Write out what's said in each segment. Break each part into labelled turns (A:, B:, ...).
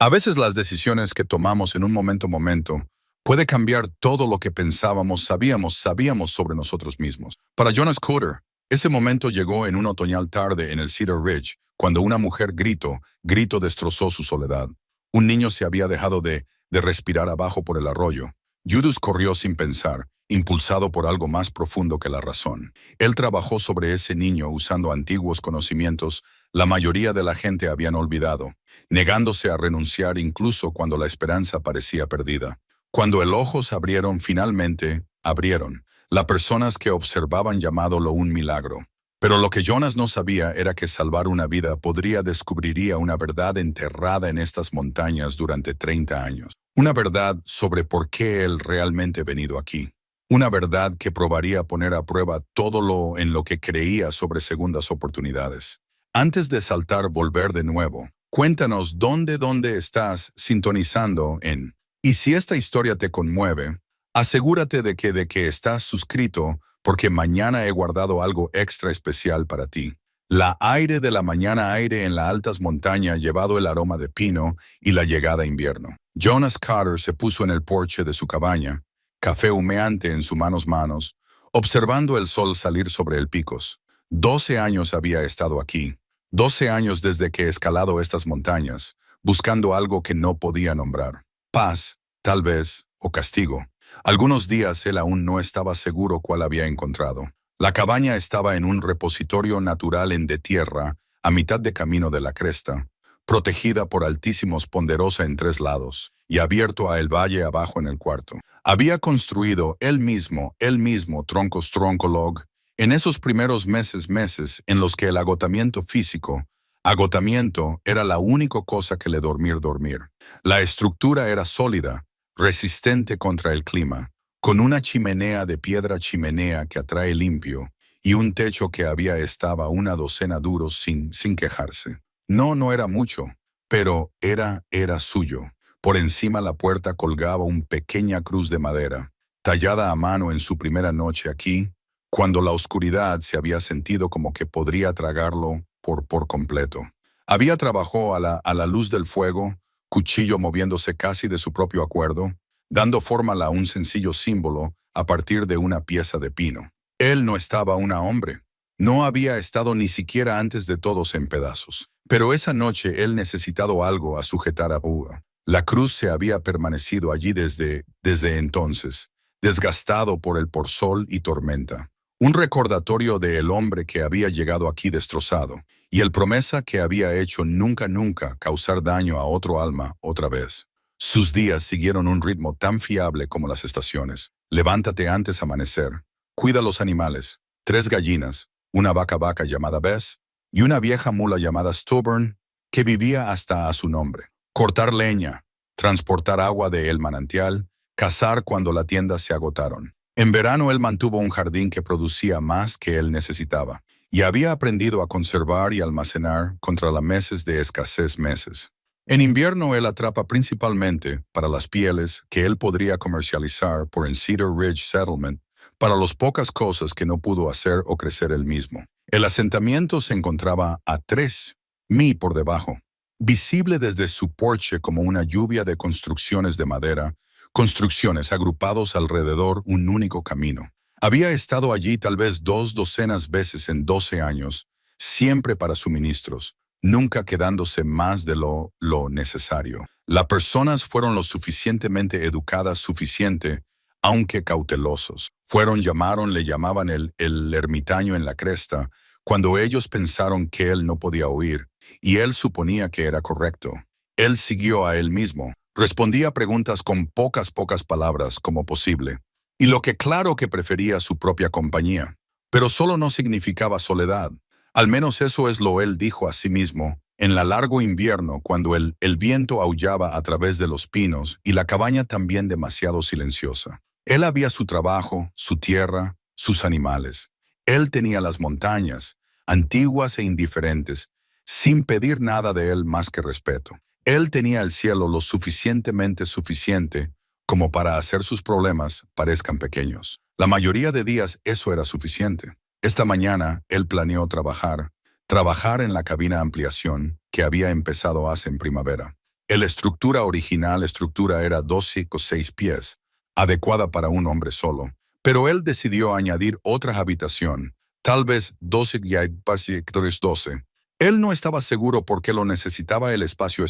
A: A veces las decisiones que tomamos en un momento puede cambiar todo lo que sabíamos sobre nosotros mismos. Para Jonas Coder, ese momento llegó en una otoñal tarde en el Cedar Ridge, cuando una mujer grito destrozó su soledad. Un niño se había dejado de respirar abajo por el arroyo. Judas corrió sin pensar, impulsado por algo más profundo que la razón. Él trabajó sobre ese niño usando antiguos conocimientos la mayoría de la gente habían olvidado, negándose a renunciar incluso cuando la esperanza parecía perdida. Cuando el ojos abrieron finalmente, abrieron. Las personas que observaban llamándolo un milagro. Pero lo que Jonas no sabía era que salvar una vida descubriría una verdad enterrada en estas montañas durante 30 años. Una verdad sobre por qué él realmente venido aquí. Una verdad que probaría poner a prueba todo lo en lo que creía sobre segundas oportunidades. Antes de saltar, volver de nuevo. Cuéntanos dónde estás sintonizando en. Y si esta historia te conmueve, asegúrate de que estás suscrito porque mañana he guardado algo extra especial para ti. La aire de la mañana, aire en las altas montañas, llevado el aroma de pino y la llegada invierno. Jonas Coder se puso en el porche de su cabaña, café humeante en sus manos, observando el sol salir sobre el picos. 12 años había estado aquí. 12 años desde que he escalado estas montañas, buscando algo que no podía nombrar. Paz, tal vez, o castigo. Algunos días él aún no estaba seguro cuál había encontrado. La cabaña estaba en un repositorio natural de tierra, a mitad de camino de la cresta, protegida por altísimos ponderosa en 3 lados, y abierto a el valle abajo en el cuarto. Había construido él mismo, tronco log, en esos primeros meses en los que el agotamiento físico, era la única cosa que le dormir. La estructura era sólida, resistente contra el clima, con una chimenea de piedra que atrae limpio, y un techo que estaba una docena duros sin quejarse. No era mucho, pero era suyo. Por encima la puerta colgaba una pequeña cruz de madera, tallada a mano en su primera noche aquí, cuando la oscuridad se había sentido como que podría tragarlo por completo. Había trabajado a la luz del fuego, cuchillo moviéndose casi de su propio acuerdo, dando forma a un sencillo símbolo a partir de una pieza de pino. Él no estaba un hombre. No había estado ni siquiera antes de todos en pedazos. Pero esa noche él necesitado algo a sujetar a Uga. La cruz se había permanecido allí desde entonces, desgastado por sol y tormenta. Un recordatorio de el hombre que había llegado aquí destrozado, y el promesa que había hecho nunca causar daño a otro alma otra vez. Sus días siguieron un ritmo tan fiable como las estaciones. Levántate antes de amanecer. Cuida los animales. 3 gallinas, una vaca llamada Bess, y una vieja mula llamada Stubborn, que vivía hasta a su nombre. Cortar leña, transportar agua de el manantial, cazar cuando las tiendas se agotaron. En verano él mantuvo un jardín que producía más que él necesitaba, y había aprendido a conservar y almacenar contra las meses de escasez. En invierno él atrapa principalmente para las pieles que él podría comercializar por el Cedar Ridge Settlement, para las pocas cosas que no pudo hacer o crecer él mismo. El asentamiento se encontraba a 3 mi por debajo, visible desde su porche como una lluvia de construcciones de madera, construcciones agrupados alrededor un único camino. Había estado allí tal vez 2 docenas veces en 12 años, siempre para suministros, nunca quedándose más de lo necesario. Las personas fueron lo suficientemente educadas, aunque cautelosos. Le llamaban el ermitaño en la cresta, cuando ellos pensaron que él no podía oír, y él suponía que era correcto. Él siguió a él mismo, respondía preguntas con pocas palabras como posible, y lo que claro que prefería su propia compañía. Pero solo no significaba soledad. Al menos eso es lo él dijo a sí mismo, en la largo invierno cuando el viento aullaba a través de los pinos y la cabaña también demasiado silenciosa. Él había su trabajo, su tierra, sus animales. Él tenía las montañas, antiguas e indiferentes, sin pedir nada de él más que respeto. Él tenía el cielo lo suficientemente suficiente como para hacer sus problemas parezcan pequeños. La mayoría de días eso era suficiente. Esta mañana él planeó trabajar en la cabina ampliación que había empezado hace en primavera. La estructura original era 12 o 6 pies, adecuada para un hombre solo, pero él decidió añadir otra habitación, tal vez 12 y 12. Él no estaba seguro por qué lo necesitaba el espacio.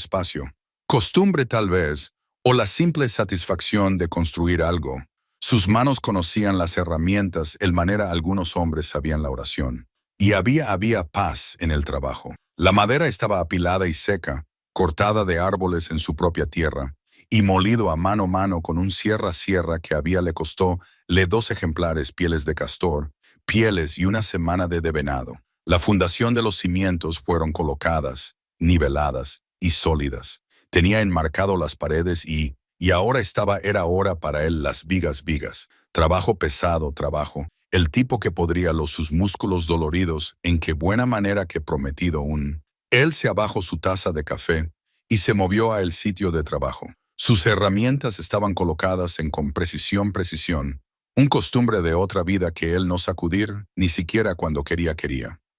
A: Costumbre tal vez, o la simple satisfacción de construir algo. Sus manos conocían las herramientas, el manera algunos hombres sabían la oración. Y había paz en el trabajo. La madera estaba apilada y seca, cortada de árboles en su propia tierra, y molido a mano con un sierra que le costó 2 ejemplares pieles de castor, pieles y una semana de venado. La fundación de los cimientos fueron colocadas, niveladas y sólidas. Tenía enmarcado las paredes y ahora era hora para él las vigas. Trabajo pesado, trabajo. El tipo que podría sus músculos doloridos, en qué buena manera que prometido un. Él se abajó su taza de café y se movió a el sitio de trabajo. Sus herramientas estaban colocadas con precisión. Un costumbre de otra vida que él no sacudir, ni siquiera cuando quería.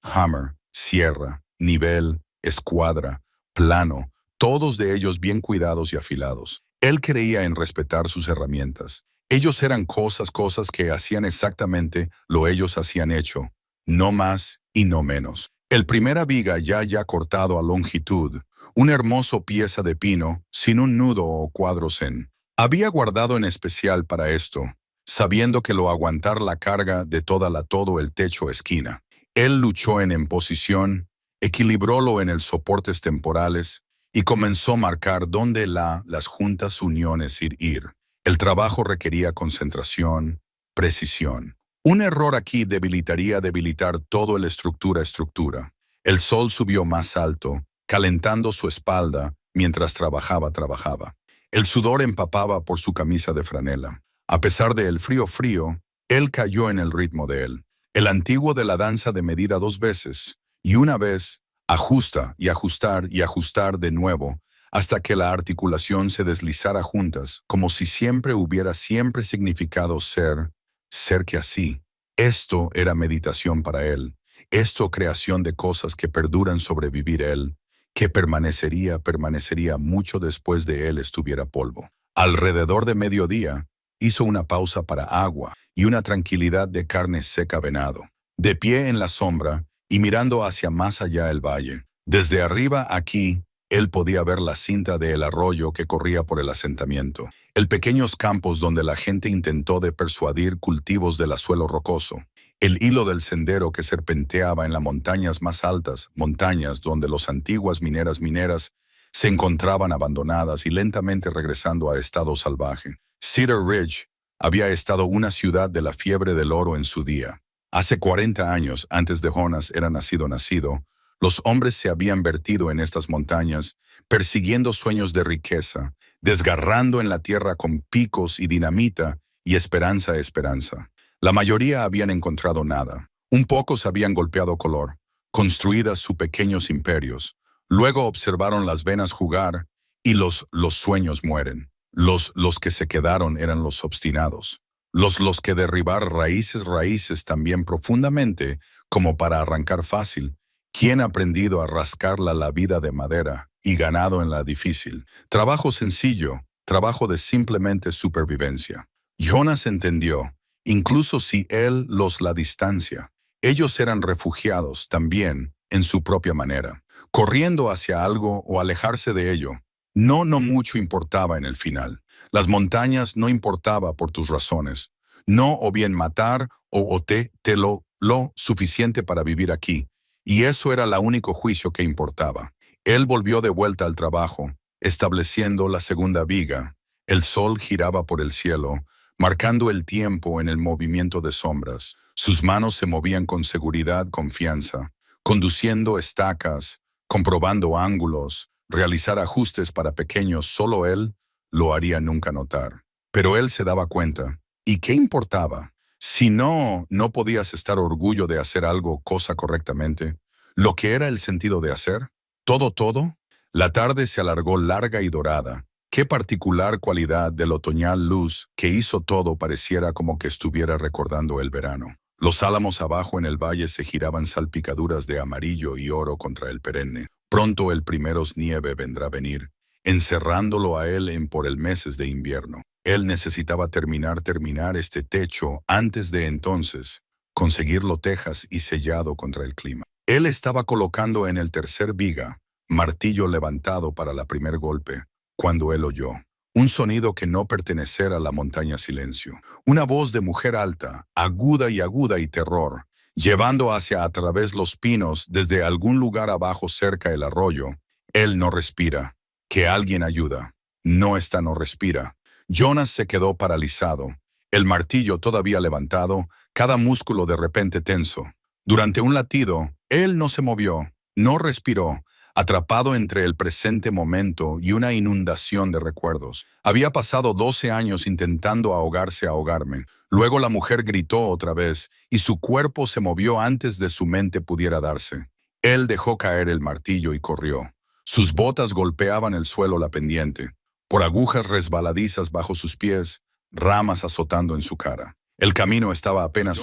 A: Hammer, sierra, nivel, escuadra, plano, todos de ellos bien cuidados y afilados. Él creía en respetar sus herramientas. Ellos eran cosas que hacían exactamente lo ellos hacían hecho, no más y no menos. El primera viga ya cortado a longitud, una hermosa pieza de pino, sin un nudo o cuadros en. Había guardado en especial para esto, sabiendo que lo aguantar la carga de todo el techo esquina. Él luchó en posición, equilibrólo en el soportes temporales y comenzó a marcar dónde las juntas uniones ir. El trabajo requería concentración, precisión. Un error aquí debilitar todo la estructura. El sol subió más alto, calentando su espalda mientras trabajaba. El sudor empapaba por su camisa de franela. A pesar del frío, él cayó en el ritmo de él. El antiguo de la danza de medida 2 veces, y una vez, ajusta y ajustar de nuevo, hasta que la articulación se deslizara juntas, como si siempre hubiera significado ser que así. Esto era meditación para él, esto creación de cosas que perduran sobrevivir él, que permanecería mucho después de él estuviera polvo. Alrededor de mediodía, hizo una pausa para agua y una tranquilidad de carne seca venado. De pie en la sombra y mirando hacia más allá el valle. Desde arriba aquí, él podía ver la cinta del arroyo que corría por el asentamiento. El pequeños campos donde la gente intentó de persuadir cultivos del suelo rocoso. El hilo del sendero que serpenteaba en las montañas más altas, montañas donde las antiguas mineras se encontraban abandonadas y lentamente regresando a estado salvaje. Cedar Ridge había estado una ciudad de la fiebre del oro en su día. Hace 40 años antes de Jonas era nacido, los hombres se habían vertido en estas montañas, persiguiendo sueños de riqueza, desgarrando en la tierra con picos y dinamita y esperanza. La mayoría habían encontrado nada. Un pocos habían golpeado color, construidas sus pequeños imperios. Luego observaron las venas jugar y los sueños mueren. Los que se quedaron eran los obstinados. Los que derribar raíces también profundamente, como para arrancar fácil. ¿Quién ha aprendido a rascarla la vida de madera y ganado en la difícil? Trabajo sencillo, trabajo de simplemente supervivencia. Jonas entendió, incluso si él la distancia, ellos eran refugiados también en su propia manera, corriendo hacia algo o alejarse de ello. No mucho importaba en el final. Las montañas no importaba por tus razones. No o bien matar o te lo suficiente para vivir aquí. Y eso era el único juicio que importaba. Él volvió de vuelta al trabajo, estableciendo la segunda viga. El sol giraba por el cielo, marcando el tiempo en el movimiento de sombras. Sus manos se movían con seguridad, confianza, conduciendo estacas, comprobando ángulos, realizar ajustes para pequeños. Solo él lo haría nunca notar. Pero él se daba cuenta. ¿Y qué importaba? Si no podías estar orgullo de hacer algo cosa correctamente, lo que era el sentido de hacer, todo. La tarde se alargó larga y dorada. Qué particular cualidad del otoñal luz que hizo todo pareciera como que estuviera recordando el verano. Los álamos abajo en el valle se giraban salpicaduras de amarillo y oro contra el perenne. Pronto el primeros nieve vendrá a venir. encerrándolo a él en por el meses de invierno. Él necesitaba terminar este techo antes de entonces conseguirlo tejas y sellado contra el clima. Él estaba colocando en el tercer viga, martillo levantado para la primer golpe, cuando él oyó un sonido que no perteneciera a la montaña silencio. Una voz de mujer alta, aguda y terror, llevando hacia a través los pinos desde algún lugar abajo cerca del arroyo. Él no respira. Que alguien ayuda. No respira. Jonas se quedó paralizado, el martillo todavía levantado, cada músculo de repente tenso. Durante un latido, él no se movió, no respiró, atrapado entre el presente momento y una inundación de recuerdos. Había pasado 12 años intentando ahogarme. Luego la mujer gritó otra vez y su cuerpo se movió antes de su mente pudiera darse. Él dejó caer el martillo y corrió. Sus botas golpeaban el suelo la pendiente, por agujas resbaladizas bajo sus pies, ramas azotando en su cara. El camino estaba apenas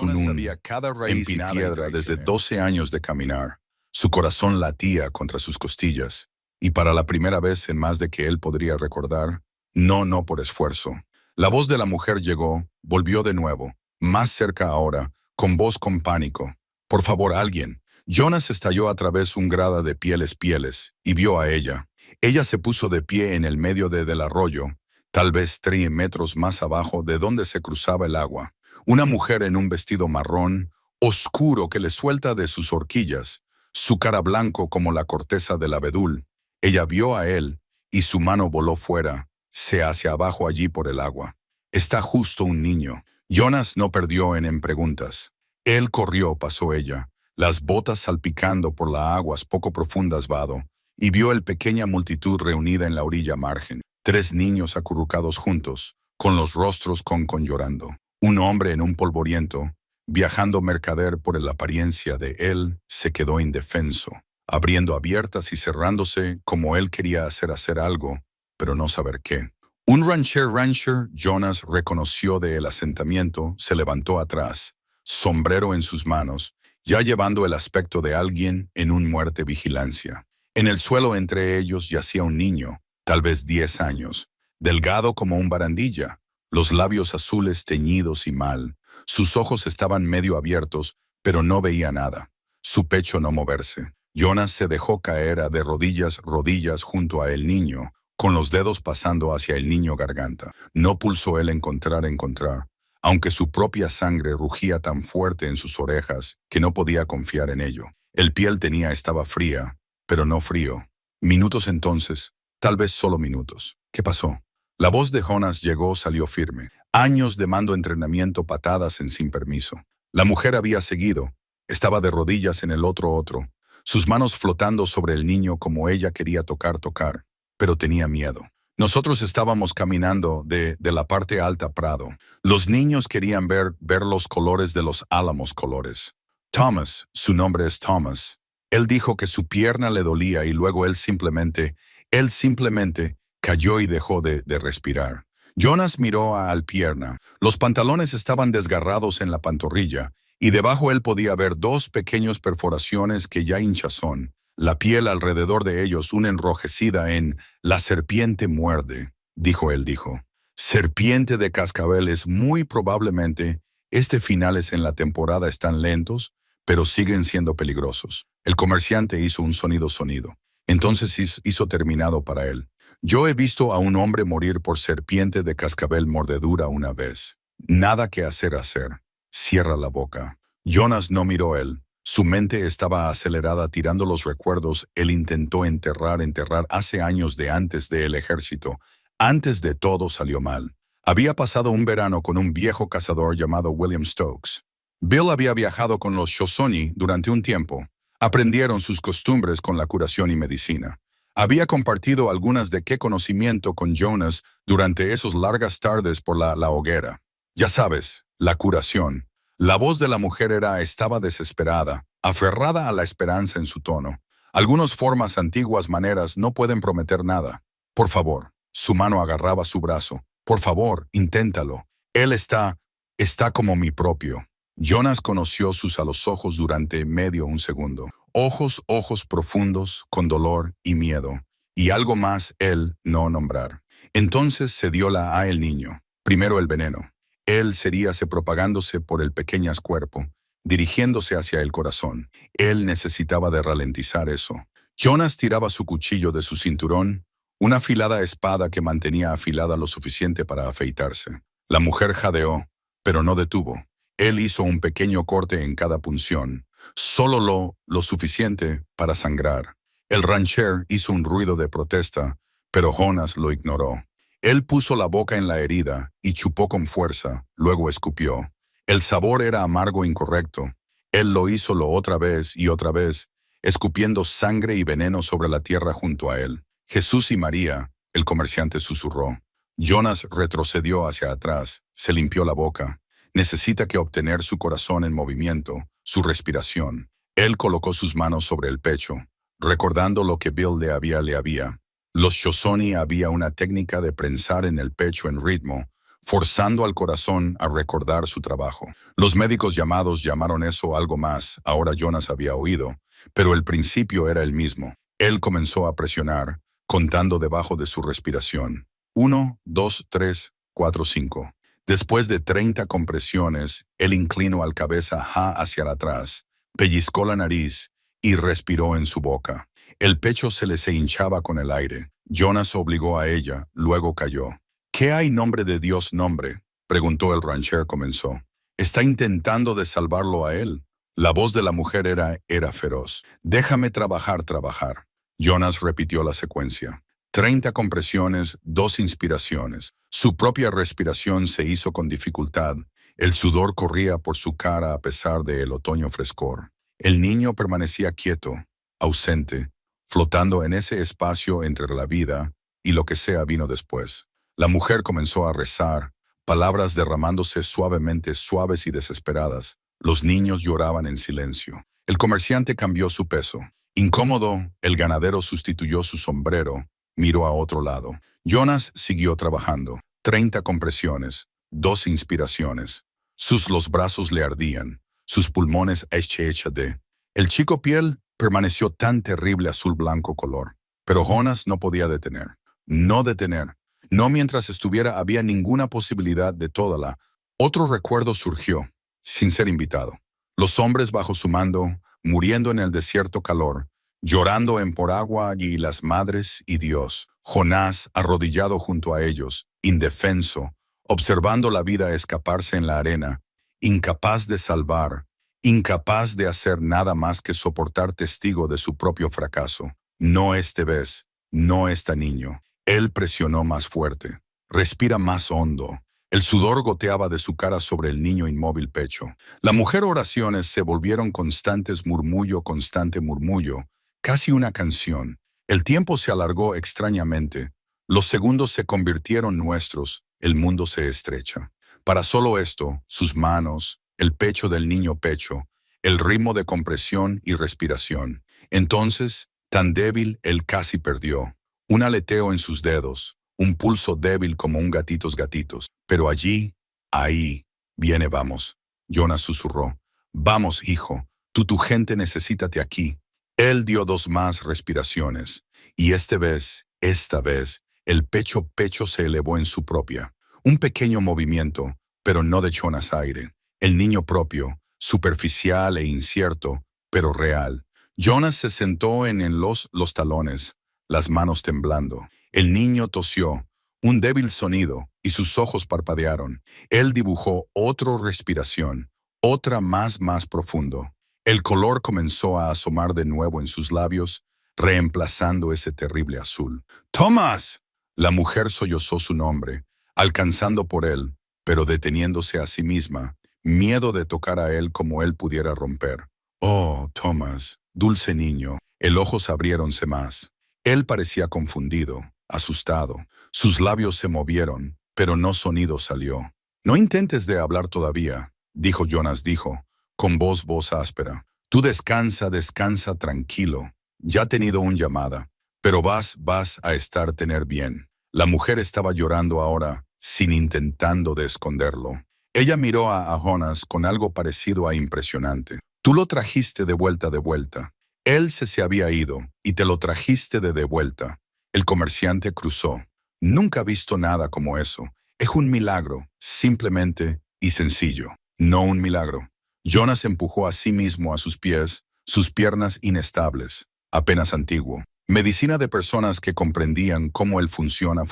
B: cada
A: en
B: raíz y
A: piedra desde 12 años de caminar. Su corazón latía contra sus costillas, y para la primera vez en más de que él podría recordar, no por esfuerzo. La voz de la mujer llegó, volvió de nuevo, más cerca ahora, con voz con pánico. Por favor, alguien. Jonas estalló a través un grada de pieles, y vio a ella. Ella se puso de pie en el medio del arroyo, tal vez 3 metros más abajo de donde se cruzaba el agua. Una mujer en un vestido marrón, oscuro que le suelta de sus horquillas, su cara blanco como la corteza del abedul. Ella vio a él, y su mano voló fuera, se hacia abajo allí por el agua. Está justo un niño. Jonas no perdió en preguntas. Él corrió, pasó ella, las botas salpicando por las aguas poco profundas vado, y vio el pequeña multitud reunida en la orilla margen. 3 niños acurrucados juntos, con los rostros con llorando. Un hombre en un polvoriento, viajando mercader por la apariencia de él, se quedó indefenso, abriendo abiertas y cerrándose como él quería hacer algo, pero no saber qué. Un rancher, Jonas reconoció del asentamiento, se levantó atrás, sombrero en sus manos, ya llevando el aspecto de alguien en un muerte vigilancia. En el suelo entre ellos yacía un niño, tal vez 10 años, delgado como un barandilla, los labios azules teñidos y mal. Sus ojos estaban medio abiertos, pero no veía nada. Su pecho no moverse. Jonas se dejó caer de rodillas junto a el niño, con los dedos pasando hacia el niño garganta. No pulsó él encontrar, aunque su propia sangre rugía tan fuerte en sus orejas que no podía confiar en ello. El piel estaba fría, pero no frío. Minutos entonces, tal vez solo minutos. ¿Qué pasó? La voz de Jonas llegó, salió firme. Años de mando, entrenamiento, patadas en sin permiso. La mujer había seguido. Estaba de rodillas en el otro. Sus manos flotando sobre el niño como ella quería tocar, pero tenía miedo. Nosotros estábamos caminando de la parte alta Prado. Los niños querían ver los colores de los álamos colores. Thomas, su nombre es Thomas. Él dijo que su pierna le dolía y luego él simplemente cayó y dejó de respirar. Jonas miró al pierna. Los pantalones estaban desgarrados en la pantorrilla y debajo él podía ver 2 pequeñas perforaciones que ya hinchazón. La piel alrededor de ellos una enrojecida en «La serpiente muerde», dijo él. «Serpiente de cascabeles, muy probablemente finales en la temporada están lentos, pero siguen siendo peligrosos». El comerciante hizo un sonido. Entonces hizo terminado para él. «Yo he visto a un hombre morir por serpiente de cascabel mordedura una vez. Nada que hacer. Cierra la boca». Jonas no miró él. Su mente estaba acelerada tirando los recuerdos. Él intentó enterrar hace años de antes del ejército. Antes de todo salió mal. Había pasado un verano con un viejo cazador llamado William Stokes. Bill había viajado con los Shoshone durante un tiempo. Aprendieron sus costumbres con la curación y medicina. Había compartido algunas de qué conocimiento con Jonas durante esas largas tardes por la hoguera. Ya sabes, la curación. La voz de la mujer estaba desesperada, aferrada a la esperanza en su tono. Algunas formas antiguas maneras no pueden prometer nada. Por favor. Su mano agarraba su brazo. Por favor, inténtalo. Él está como mi propio. Jonas conoció a los ojos durante medio un segundo. Ojos profundos, con dolor y miedo. y algo más él no nombrar. Entonces se diola a el niño, primero el veneno. Él seríase propagándose por el pequeñas cuerpo, dirigiéndose hacia el corazón. Él necesitaba de ralentizar eso. Jonas tiraba su cuchillo de su cinturón, una afilada espada que mantenía afilada lo suficiente para afeitarse. La mujer jadeó, pero no detuvo. Él hizo un pequeño corte en cada punción, solo lo suficiente para sangrar. El rancher hizo un ruido de protesta, pero Jonas lo ignoró. Él puso la boca en la herida y chupó con fuerza, luego escupió. El sabor era amargo incorrecto. Él lo hizo otra vez y otra vez, escupiendo sangre y veneno sobre la tierra junto a él. Jesús y María, el comerciante susurró. Jonas retrocedió hacia atrás, se limpió la boca. Necesita que obtener su corazón en movimiento, su respiración. Él colocó sus manos sobre el pecho, recordando lo que Bill le había. Los Shoshone había una técnica de prensar en el pecho en ritmo, forzando al corazón a recordar su trabajo. Los médicos llamaron eso algo más, ahora Jonas había oído, pero el principio era el mismo. Él comenzó a presionar, contando debajo de su respiración. 1, 2, 3, 4, 5. Después de 30 compresiones, él inclinó la cabeza hacia atrás, pellizcó la nariz y respiró en su boca. El pecho se hinchaba con el aire. Jonas obligó a ella, luego cayó. ¿Qué hay nombre de Dios nombre? Preguntó el rancher comenzó. ¿Está intentando de salvarlo a él? La voz de la mujer era feroz. Déjame trabajar. Jonas repitió la secuencia. 30 compresiones, 2 inspiraciones. Su propia respiración se hizo con dificultad. El sudor corría por su cara a pesar del otoño frescor. El niño permanecía quieto, ausente, flotando en ese espacio entre la vida y lo que sea vino después. La mujer comenzó a rezar, palabras derramándose suavemente, suaves y desesperadas. Los niños lloraban en silencio. El comerciante cambió su peso. Incómodo, el ganadero sustituyó su sombrero, miró a otro lado. Jonas siguió trabajando. 30 compresiones, 2 inspiraciones. Los brazos le ardían, sus pulmones de. El chico piel permaneció tan terrible azul-blanco color, pero Jonas no podía detener. No detener. No mientras había ninguna posibilidad de toda. Otro recuerdo surgió, sin ser invitado. Los hombres bajo su mando, muriendo en el desierto calor, llorando por agua y las madres y Dios. Jonás arrodillado junto a ellos, indefenso, observando la vida escaparse en la arena, incapaz de salvar, incapaz de hacer nada más que soportar testigo de su propio fracaso. No esta vez, no este niño. Él presionó más fuerte. Respira más hondo. El sudor goteaba de su cara sobre el niño inmóvil pecho. La mujer oraciones se volvieron constantes constante murmullo, casi una canción. El tiempo se alargó extrañamente. Los segundos se convirtieron nuestros. El mundo se estrecha. Para solo esto, sus manos, el pecho del niño pecho, el ritmo de compresión y respiración. Entonces, tan débil, él casi perdió. Un aleteo en sus dedos, un pulso débil como un gatitos. Pero ahí, viene vamos. Jonas susurró. Vamos, hijo, tu gente necesítate aquí. Él dio 2 más respiraciones, y esta vez, el pecho se elevó en su propia. Un pequeño movimiento, pero no de Jonas aire. El niño propio, superficial e incierto, pero real. Jonas se sentó en los talones, las manos temblando. El niño tosió, un débil sonido, y sus ojos parpadearon. Él dibujó otra respiración, otra más profundo. El color comenzó a asomar de nuevo en sus labios, reemplazando ese terrible azul. ¡Thomas! La mujer sollozó su nombre, alcanzando por él, pero deteniéndose a sí misma, miedo de tocar a él como él pudiera romper. Oh, Thomas, dulce niño. El ojos abriéronse más. Él parecía confundido, asustado. Sus labios se movieron, pero no sonido salió. No intentes de hablar todavía, Jonas dijo, con voz áspera. Tú descansa tranquilo. Ya he tenido una llamada, pero vas a tener bien. La mujer estaba llorando ahora, sin intentando de esconderlo. Ella miró a Jonas con algo parecido a impresionante. Tú lo trajiste de vuelta. Él se había ido, y te lo trajiste de vuelta. El comerciante cruzó. Nunca he visto nada como eso. Es un milagro, simplemente y sencillo. No un milagro. Jonas empujó a sí mismo a sus pies, sus piernas inestables, apenas antiguo. Medicina de personas que comprendían cómo él funciona.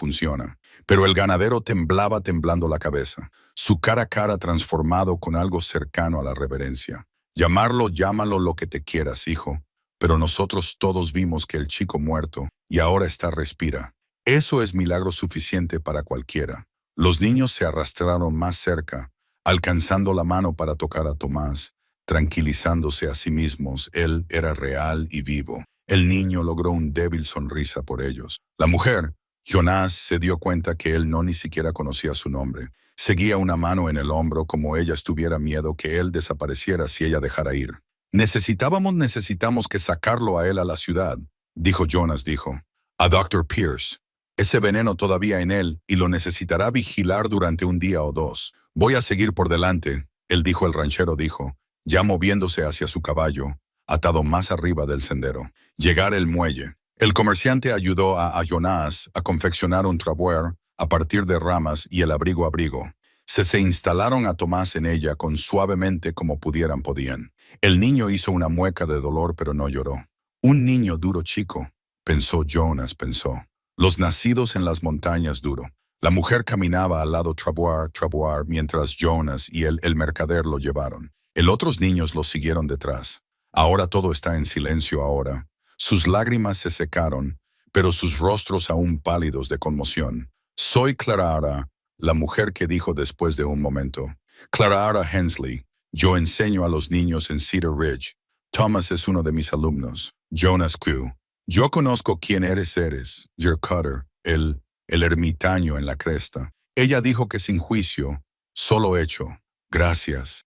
A: Pero el ganadero temblaba temblando la cabeza, su cara a cara transformado con algo cercano a la reverencia. Llámalo lo que te quieras, hijo. Pero nosotros todos vimos que el chico muerto y ahora respira. Eso es milagro suficiente para cualquiera. Los niños se arrastraron más cerca, alcanzando la mano para tocar a Tomás, tranquilizándose a sí mismos. Él era real y vivo. El niño logró un débil sonrisa por ellos. La mujer, Jonas, se dio cuenta que él no ni siquiera conocía su nombre. Seguía una mano en el hombro como ella estuviera miedo que él desapareciera si ella dejara ir. Necesitamos que sacarlo a él a la ciudad, dijo Jonas, a Dr. Pierce. Ese veneno todavía en él y lo necesitará vigilar durante un día o dos. Voy a seguir por delante, el ranchero dijo, ya moviéndose hacia su caballo, atado más arriba del sendero. Llegar el muelle. El comerciante ayudó a Jonas a confeccionar un travois a partir de ramas y el abrigo. Se instalaron a Tomás en ella con suavemente como podían. El niño hizo una mueca de dolor pero no lloró. Un niño duro chico, Jonas pensó. Los nacidos en las montañas duro. La mujer caminaba al lado travois, mientras Jonas y el mercader lo llevaron. Otros niños los siguieron detrás. Ahora todo está en silencio ahora. Sus lágrimas se secaron, pero sus rostros aún pálidos de conmoción. Soy Clara, la mujer que dijo después de un momento. Clara Hensley. Yo enseño a los niños en Cedar Ridge. Thomas es uno de mis alumnos. Jonas Q. Yo conozco quién eres, Jer Cutter, el ermitaño en la cresta. Ella dijo que sin juicio, solo hecho. Gracias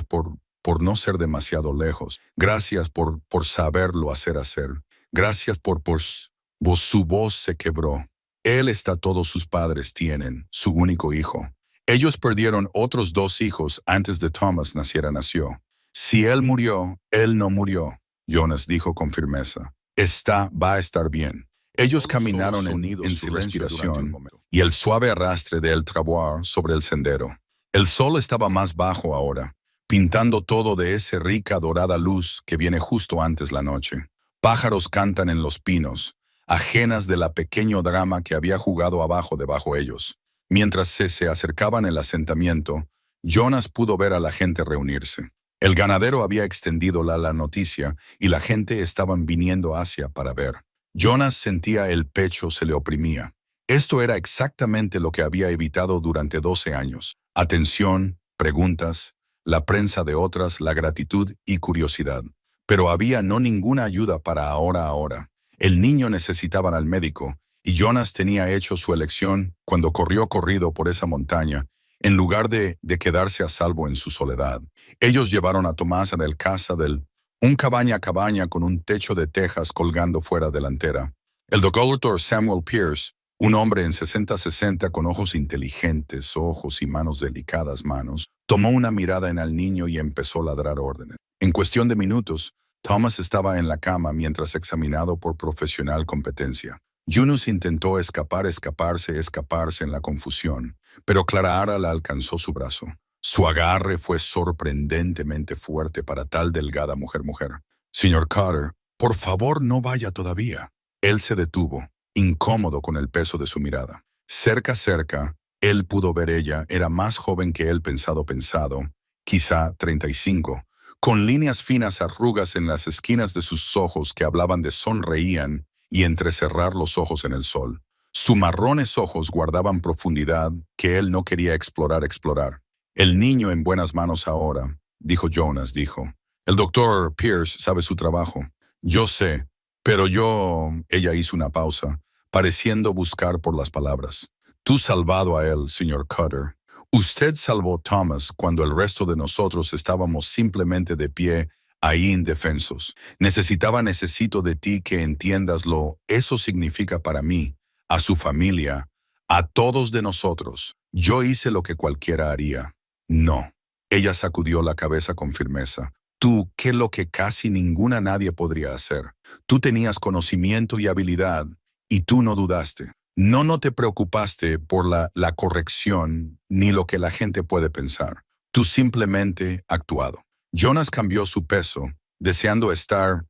A: por no ser demasiado lejos. Gracias por saberlo hacer. Gracias por su voz se quebró. Él está todos sus padres tienen, su único hijo. Ellos perdieron otros 2 hijos antes de Thomas nació. Si él murió, él no murió, Jonas dijo con firmeza. Va a estar bien. Ellos caminaron en su respiración y el suave arrastre del travois sobre el sendero. El sol estaba más bajo ahora, pintando todo de esa rica dorada luz que viene justo antes la noche. Pájaros cantan en los pinos, ajenas de la pequeño drama que había jugado debajo ellos. Mientras se acercaban al asentamiento, Jonas pudo ver a la gente reunirse. El ganadero había extendido la noticia y la gente estaban viniendo para ver. Jonas sentía el pecho se le oprimía. Esto era exactamente lo que había evitado durante 12 años. Atención, preguntas, la prensa de otras, la gratitud y curiosidad. Pero había no ninguna ayuda para ahora. El niño necesitaba al médico, y Jonas tenía hecho su elección cuando corrido por esa montaña, en lugar de quedarse a salvo en su soledad. Ellos llevaron a Tomás a la casa un cabaña con un techo de tejas colgando fuera delantera. El doctor Samuel Pierce, un hombre en 60 con ojos inteligentes, ojos y manos delicadas tomó una mirada en el niño y empezó a ladrar órdenes. En cuestión de minutos, Thomas estaba en la cama mientras examinado por profesional competencia. Jonas intentó escaparse en la confusión, pero Clara la alcanzó su brazo. Su agarre fue sorprendentemente fuerte para tal delgada mujer. Señor Carter, por favor no vaya todavía. Él se detuvo, incómodo con el peso de su mirada. Cerca, él pudo ver ella era más joven que él pensado, quizá 35, con líneas finas arrugas en las esquinas de sus ojos que hablaban de sonreían y entrecerrar los ojos en el sol. Sus marrones ojos guardaban profundidad que él no quería explorar. El niño en buenas manos ahora, dijo Jonas. El doctor Pierce sabe su trabajo. Yo sé, pero ella hizo una pausa, pareciendo buscar por las palabras. Tú salvado a él, señor Cutter. Usted salvó a Thomas cuando el resto de nosotros estábamos simplemente de pie, ahí indefensos. Necesito de ti que entiendaslo. Eso significa para mí, a su familia, a todos de nosotros. Yo hice lo que cualquiera haría. No. Ella sacudió la cabeza con firmeza. Tú, que lo que casi nadie podría hacer. Tú tenías conocimiento y habilidad, y tú no dudaste. No te preocupaste por la corrección ni lo que la gente puede pensar. Tú simplemente actuado. Jonas cambió su peso, deseando estar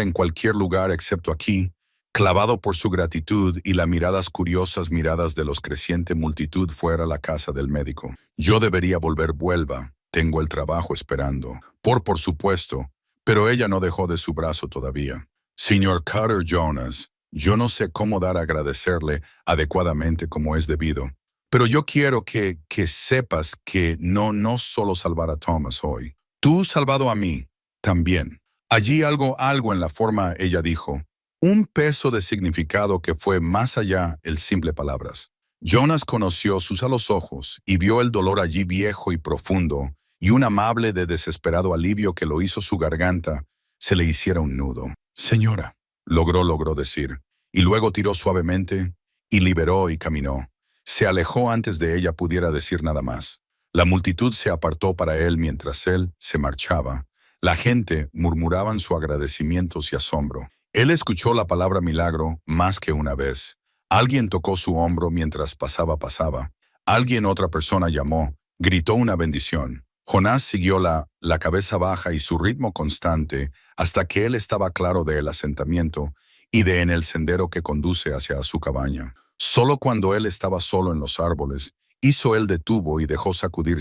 A: en cualquier lugar excepto aquí, clavado por su gratitud y las curiosas miradas de los creciente multitud fuera la casa del médico. Yo debería vuelva. Tengo el trabajo esperando. Por supuesto, pero ella no dejó de su brazo todavía. Señor Carter Jonas, yo no sé cómo dar a agradecerle adecuadamente como es debido, pero yo quiero que sepas que no solo salvar a Thomas hoy. Tú salvado a mí, también. Allí algo en la forma, ella dijo, un peso de significado que fue más allá el simple palabras. Jonas conoció sus a los ojos y vio el dolor allí viejo y profundo, y un amable de desesperado alivio que lo hizo su garganta se le hiciera un nudo. Señora, logró decir, y luego tiró suavemente, y liberó y caminó. Se alejó antes de ella pudiera decir nada más. La multitud se apartó para él mientras él se marchaba. La gente murmuraban su agradecimientos y asombro. Él escuchó la palabra milagro más que una vez. Alguien tocó su hombro mientras pasaba. Alguien otra persona llamó, gritó una bendición. Jonás siguió la cabeza baja y su ritmo constante hasta que él estaba claro del asentamiento y en el sendero que conduce hacia su cabaña. Solo cuando él estaba solo en los árboles, hizo él detuvo y dejó sacudir.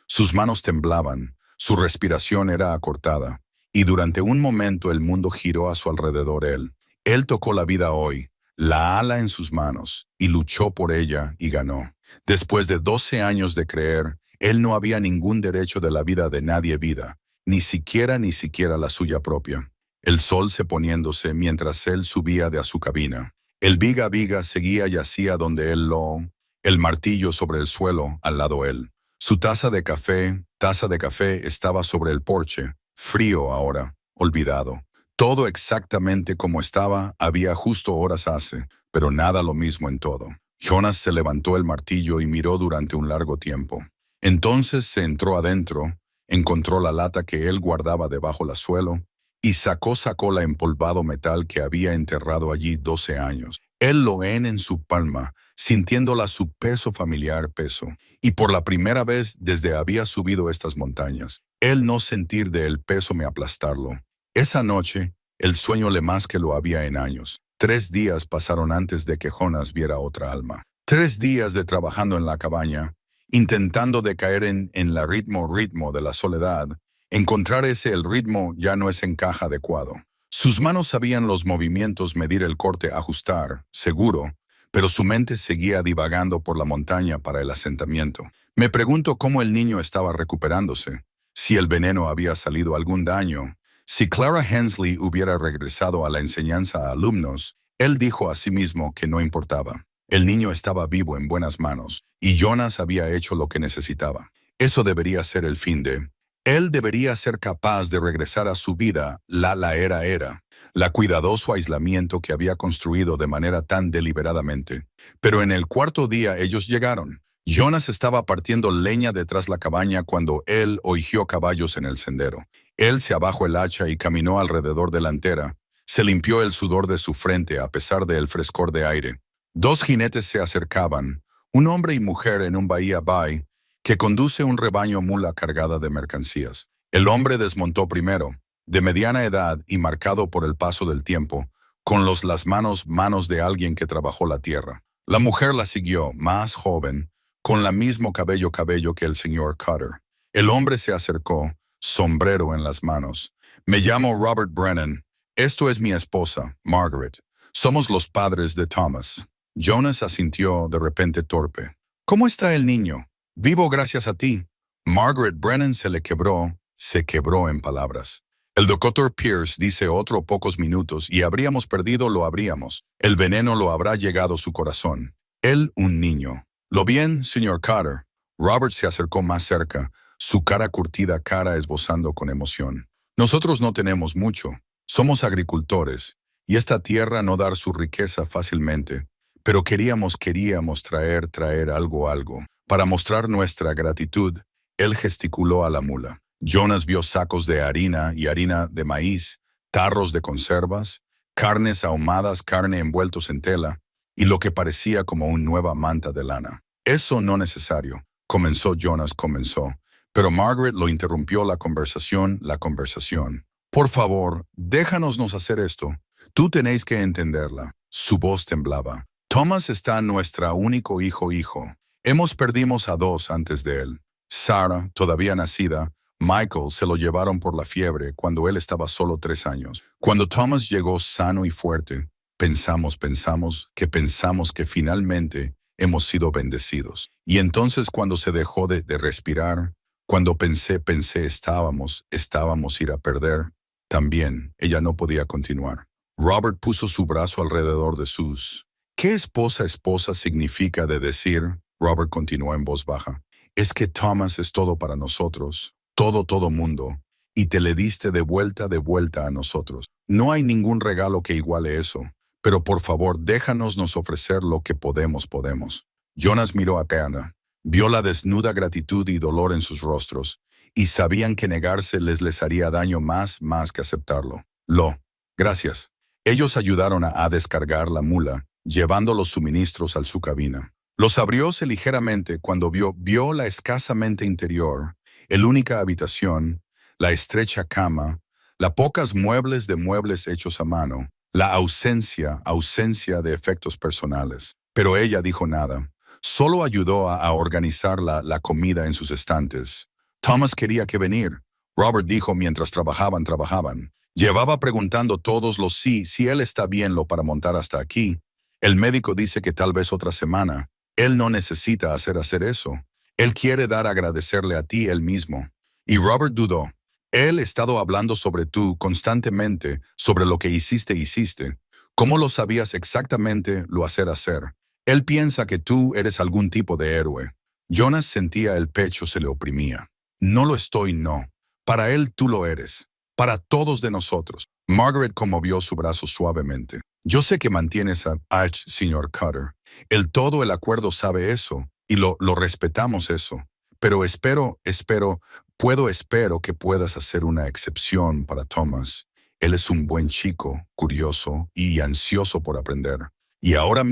A: Sus manos temblaban, su respiración era acortada, y durante un momento el mundo giró a su alrededor él. Él tocó la vida hoy, la ala en sus manos, y luchó por ella y ganó. Después de 12 años de creer, él no había ningún derecho de la vida de nadie ni siquiera la suya propia. El sol se poniéndose mientras él subía de a su cabina. El viga seguía yacía donde el martillo sobre el suelo al lado él. Su taza de café estaba sobre el porche, frío ahora, olvidado. Todo exactamente como estaba había justo horas hace, pero nada lo mismo en todo. Jonas se levantó el martillo y miró durante un largo tiempo. Entonces se entró adentro, encontró la lata que él guardaba debajo del suelo y sacó la empolvado metal que había enterrado allí 12 años. Él lo en su palma, sintiéndola su peso familiar peso, y por la primera vez desde había subido estas montañas, él no sentir de el peso me aplastarlo. Esa noche, el sueño le más que lo había en años. 3 días pasaron antes de que Jonas viera otra alma. 3 días de trabajando en la cabaña, intentando de caer en la ritmo de la soledad. Encontrar el ritmo ya no es encaje adecuado. Sus manos sabían los movimientos, medir el corte, ajustar, seguro, pero su mente seguía divagando por la montaña para el asentamiento. Me pregunto cómo el niño estaba recuperándose, si el veneno había salido algún daño. Si Clara Hensley hubiera regresado a la enseñanza a alumnos, él dijo a sí mismo que no importaba. El niño estaba vivo en buenas manos, y Jonas había hecho lo que necesitaba. Eso debería ser el fin de... Él debería ser capaz de regresar a su vida, la era, la cuidadoso aislamiento que había construido de manera tan deliberadamente. Pero en el 4.º día ellos llegaron. Jonas estaba partiendo leña detrás la cabaña cuando él oyó caballos en el sendero. Él se abajó el hacha y caminó alrededor delantera. Se limpió el sudor de su frente a pesar del frescor de aire. 2 jinetes se acercaban, un hombre y mujer en un bahía bay, que conduce un rebaño mula cargada de mercancías. El hombre desmontó primero, de mediana edad y marcado por el paso del tiempo, con las manos de alguien que trabajó la tierra. La mujer la siguió, más joven, con la mismo cabello que el señor Carter. El hombre se acercó, sombrero en las manos. Me llamo Robert Brennan. Esto es mi esposa, Margaret. Somos los padres de Thomas. Jonas asintió de repente torpe. ¿Cómo está el niño? Vivo gracias a ti. Margaret Brennan se quebró en palabras. El doctor Pierce dice otro pocos minutos y habríamos perdido lo habríamos. El veneno lo habrá llegado a su corazón. Él un niño. ¿Lo bien, señor Carter? Robert se acercó más cerca, su cara curtida esbozando con emoción. Nosotros no tenemos mucho. Somos agricultores, y esta tierra no dar su riqueza fácilmente. Pero queríamos traer algo. Para mostrar nuestra gratitud, él gesticuló a la mula. Jonas vio sacos de harina y harina de maíz, tarros de conservas, carnes ahumadas, carne envueltos en tela, y lo que parecía como una nueva manta de lana. Eso no necesario, comenzó. Pero Margaret lo interrumpió la conversación. Por favor, déjanos hacer esto. Tú tenéis que entenderla. Su voz temblaba. Thomas está nuestro único hijo. Hemos perdimos a dos antes de él. Sarah, todavía nacida, Michael se lo llevaron por la fiebre cuando él estaba solo 3 años. Cuando Thomas llegó sano y fuerte, pensamos que finalmente hemos sido bendecidos. Y entonces cuando se dejó de respirar, cuando pensé estábamos ir a perder, también ella no podía continuar. Robert puso su brazo alrededor de sus. ¿Qué esposa significa de decir? Robert continuó en voz baja. Es que Thomas es todo para nosotros, todo mundo, y te le diste de vuelta a nosotros. No hay ningún regalo que iguale eso, pero por favor déjanos nos ofrecer lo que podemos. Jonas miró a Peana, vio la desnuda gratitud y dolor en sus rostros, y sabían que negarse les haría daño más que aceptarlo. Gracias. Ellos ayudaron a descargar la mula, llevando los suministros a su cabina. Los abrióse ligeramente cuando vio la escasamente interior, el única habitación, la estrecha cama, la pocas muebles hechos a mano, la ausencia de efectos personales. Pero ella dijo nada. Solo ayudó a organizar la comida en sus estantes. Thomas quería que venir, Robert dijo mientras trabajaban. Llevaba preguntando todos los si él está bien para montar hasta aquí. El médico dice que tal vez otra semana. Él no necesita hacer eso. Él quiere agradecerle a ti él mismo. Y Robert dudó. Él ha estado hablando sobre tú constantemente, sobre lo que hiciste. ¿Cómo lo sabías exactamente lo hacer? Él piensa que tú eres algún tipo de héroe. Jonas sentía el pecho se le oprimía. No lo estoy, no. Para él tú lo eres. Para todos de nosotros. Margaret conmovió su brazo suavemente. Yo sé que mantienes a H, señor Cutter. El acuerdo sabe eso, y lo respetamos eso. Pero espero que puedas hacer una excepción para Thomas. Él es un buen chico, curioso y ansioso por aprender. Y ahora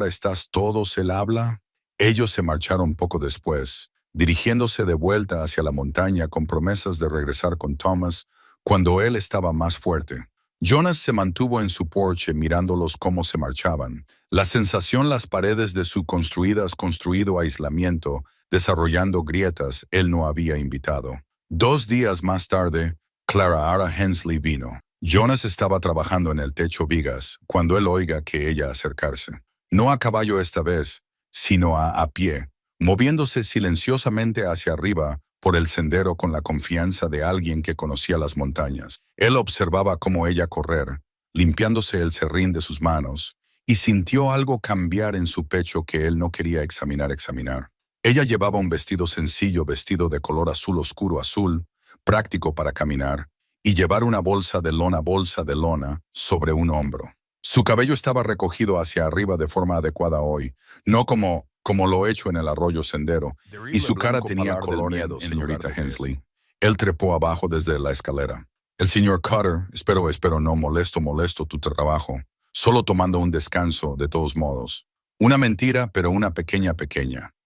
A: estás todos, él habla. Ellos se marcharon poco después, dirigiéndose de vuelta hacia la montaña con promesas de regresar con Thomas cuando él estaba más fuerte. Jonas se mantuvo en su porche mirándolos cómo se marchaban. La sensación las paredes de su construido aislamiento, desarrollando grietas, él no había invitado. 2 días más tarde, Clara Hensley vino. Jonas estaba trabajando en el techo vigas cuando él oiga que ella acercarse. No a caballo esta vez, sino a pie, moviéndose silenciosamente hacia arriba por el sendero con la confianza de alguien que conocía las montañas. Él observaba cómo ella correr, limpiándose el serrín de sus manos, y sintió algo cambiar en su pecho que él no quería examinar. Ella llevaba un vestido sencillo, vestido de color azul oscuro práctico para caminar, y llevar una bolsa de lona sobre un hombro. Su cabello estaba recogido hacia arriba de forma adecuada hoy, no como lo hecho en el arroyo sendero, y su cara tenía color miedo, señorita Hensley. Él trepó abajo desde la escalera. El señor Cutter, espero no molesto tu trabajo, solo tomando un descanso de todos modos. Una mentira, pero una pequeña.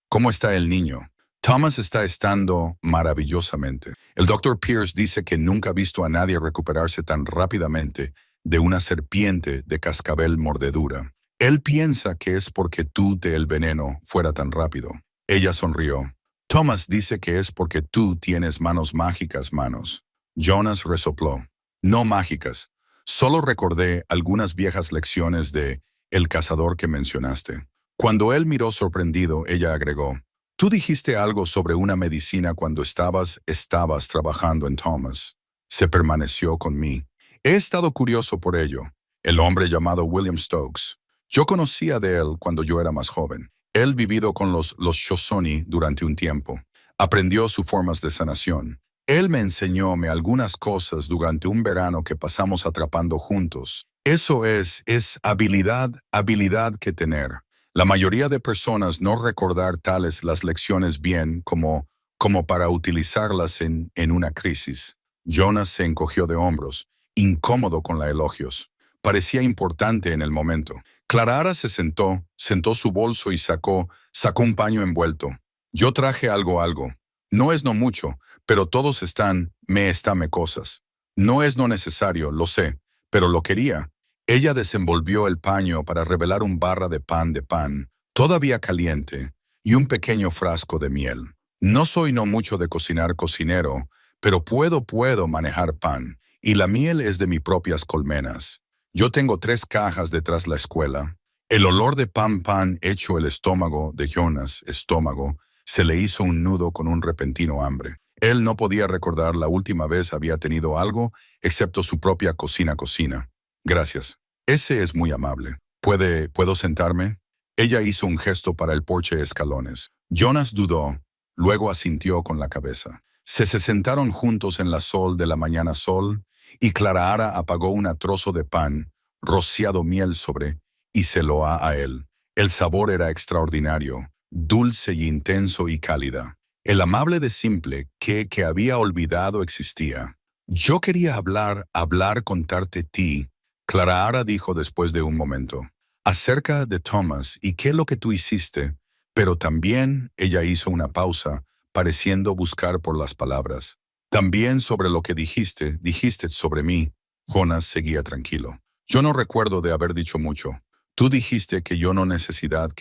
A: ¿Cómo está el niño? Thomas está estando maravillosamente. El Dr. Pierce dice que nunca ha visto a nadie recuperarse tan rápidamente de una serpiente de cascabel mordedura. Él piensa que es porque tú el veneno fuera tan rápido. Ella sonrió. Thomas dice que es porque tú tienes manos mágicas. Jonas resopló. No mágicas. Solo recordé algunas viejas lecciones de El cazador que mencionaste. Cuando él miró sorprendido, ella agregó. Tú dijiste algo sobre una medicina cuando estabas trabajando en Thomas. Se permaneció con mí. He estado curioso por ello. El hombre llamado William Stokes. Yo conocía de él cuando yo era más joven. Él vivido con los Shoshone durante un tiempo. Aprendió sus formas de sanación. Él me enseñó algunas cosas durante un verano que pasamos atrapando juntos. Eso es habilidad que tener. La mayoría de personas no recordar las lecciones bien como para utilizarlas en una crisis. Jonas se encogió de hombros, incómodo con los elogios. Parecía importante en el momento. Clara se sentó su bolso y sacó un paño envuelto. Yo traje algo. No es no mucho, pero todos me cosas. No es no necesario, lo sé, pero lo quería. Ella desenvolvió el paño para revelar un barra de pan, todavía caliente, y un pequeño frasco de miel. No soy no mucho de cocinar cocinero, pero puedo manejar pan, y la miel es de mis propias colmenas. Yo tengo 3 cajas detrás la escuela. El olor de pan hecho el estómago de Jonas, se le hizo un nudo con un repentino hambre. Él no podía recordar la última vez había tenido algo, excepto su propia cocina. Gracias. Ese es muy amable. ¿Puedo sentarme? Ella hizo un gesto para el porche escalones. Jonas dudó, luego asintió con la cabeza. Se sentaron juntos en la sol de la mañana sol, y Clara apagó un trozo de pan, rociado miel sobre, y se lo a él. El sabor era extraordinario, dulce y intenso y cálida. El amable de simple que había olvidado existía. Yo quería contarte ti, Clara dijo después de un momento, acerca de Thomas y qué es lo que tú hiciste, pero también ella hizo una pausa, pareciendo buscar por las palabras. También sobre lo que dijiste sobre mí. Jonas seguía tranquilo. Yo no recuerdo de haber dicho mucho. Tú dijiste que yo no necesidad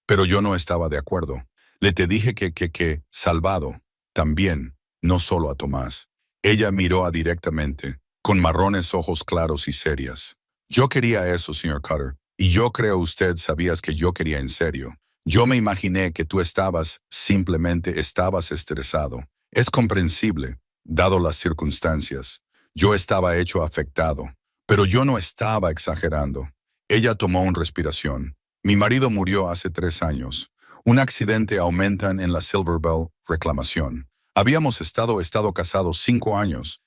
A: pero yo no estaba de acuerdo. Le te dije que salvado, también, no solo a Tomás. Ella miró directamente, con marrones ojos claros y serias. Yo quería eso, señor Cutter, y yo creo usted sabías que yo quería en serio. Yo me imaginé que tú simplemente estabas estresado. Es comprensible, dado las circunstancias. Yo estaba hecho afectado, pero yo no estaba exagerando. Ella tomó una respiración. Mi marido murió hace 3 años. Un accidente aumentan en la Silver Bell reclamación. Habíamos estado casados 5 años.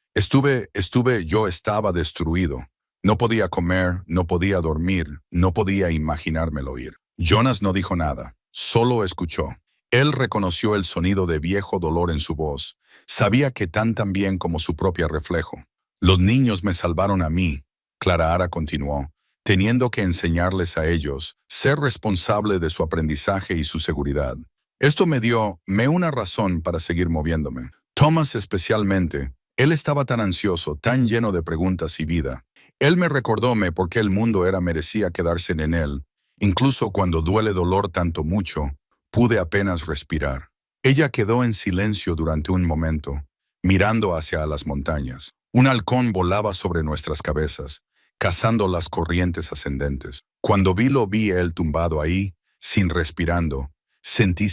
A: Yo estaba destruido. No podía comer, no podía dormir, no podía imaginármelo ir. Jonas no dijo nada, solo escuchó. Él reconoció el sonido de viejo dolor en su voz. Sabía que tan bien como su propio reflejo. Los niños me salvaron a mí, Clara continuó, teniendo que enseñarles a ellos, ser responsable de su aprendizaje y su seguridad. Esto me dio una razón para seguir moviéndome. Thomas especialmente, él estaba tan ansioso, tan lleno de preguntas y vida. Él me recordóme por qué el mundo merecía quedarse en él. Incluso cuando duele dolor tanto mucho, pude apenas respirar. Ella quedó en silencio durante un momento, mirando hacia las montañas. Un halcón volaba sobre nuestras cabezas, cazando las corrientes ascendentes. Cuando vi él tumbado ahí, sin respirando, sentí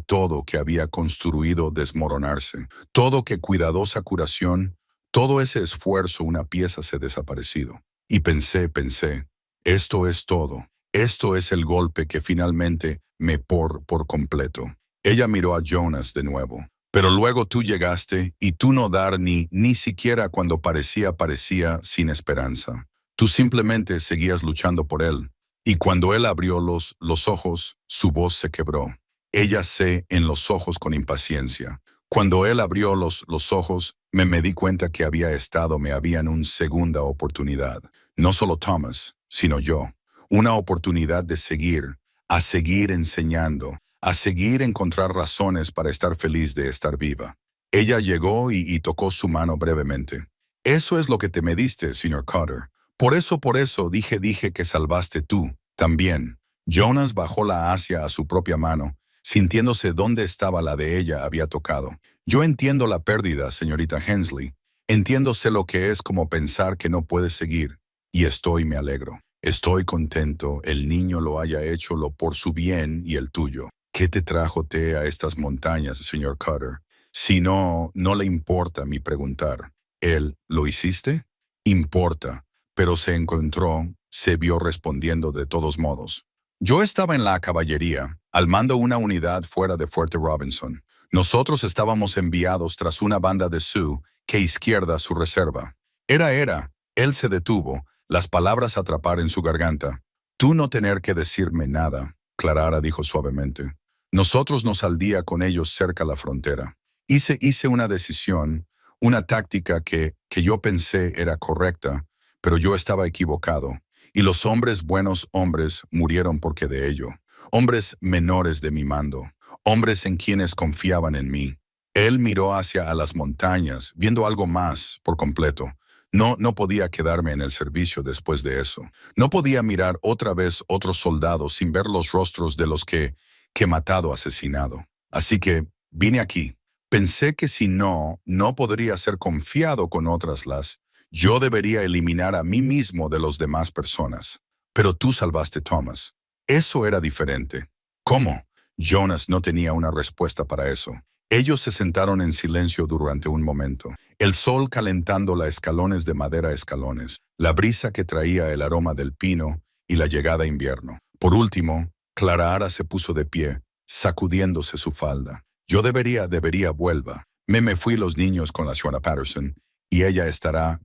A: todo que había construido desmoronarse. Todo que cuidadosa curación, todo ese esfuerzo una pieza se desaparecido. Y pensé, esto es todo. Esto es el golpe que finalmente me por completo. Ella miró a Jonas de nuevo. Pero luego tú llegaste y tú no dar ni siquiera cuando parecía sin esperanza. Tú simplemente seguías luchando por él. Y cuando él abrió los ojos, su voz se quebró. Ella en los ojos con impaciencia. Cuando él abrió los ojos, me di cuenta que me habían una segunda oportunidad. No solo Thomas, sino yo. Una oportunidad de seguir enseñando, a seguir encontrar razones para estar feliz de estar viva. Ella llegó y tocó su mano brevemente. Eso es lo que te me diste, señor Cutter. Por eso dije que salvaste tú, también. Jonas bajó la hacia a su propia mano, sintiéndose donde estaba la de ella había tocado. Yo entiendo la pérdida, señorita Hensley. Entiéndose lo que es como pensar que no puedes seguir. Y me alegro. Estoy contento, el niño lo haya hecho por su bien y el tuyo. ¿Qué te trajo a estas montañas, señor Cutter? Si no le importa mi preguntar. ¿Lo hiciste? Importa, pero se vio respondiendo de todos modos. Yo estaba en la caballería, al mando una unidad fuera de Fuerte Robinson. Nosotros estábamos enviados tras una banda de Sioux que izquierda su reserva. Él se detuvo, las palabras atrapar en su garganta. Tú no tener que decirme nada, Clara dijo suavemente. Nosotros nos al día con ellos cerca la frontera. Hice una decisión, una táctica que yo pensé era correcta, pero yo estaba equivocado, y los hombres buenos hombres murieron porque de ello. Hombres menores de mi mando, hombres en quienes confiaban en mí. Él miró hacia a las montañas, viendo algo más por completo. No podía quedarme en el servicio después de eso. No podía mirar otra vez otros soldados sin ver los rostros de los que he matado, asesinado. Así que vine aquí. Pensé que si no podría ser confiado con otras yo debería eliminar a mí mismo de las demás personas. Pero tú salvaste a Thomas. Eso era diferente. ¿Cómo? Jonas no tenía una respuesta para eso. Ellos se sentaron en silencio durante un momento. El sol calentando los escalones de madera escalones, la brisa que traía el aroma del pino y la llegada invierno. Por último, Clara se puso de pie, sacudiéndose su falda. Yo debería vuelva. Me fui los niños con la señora Patterson y ella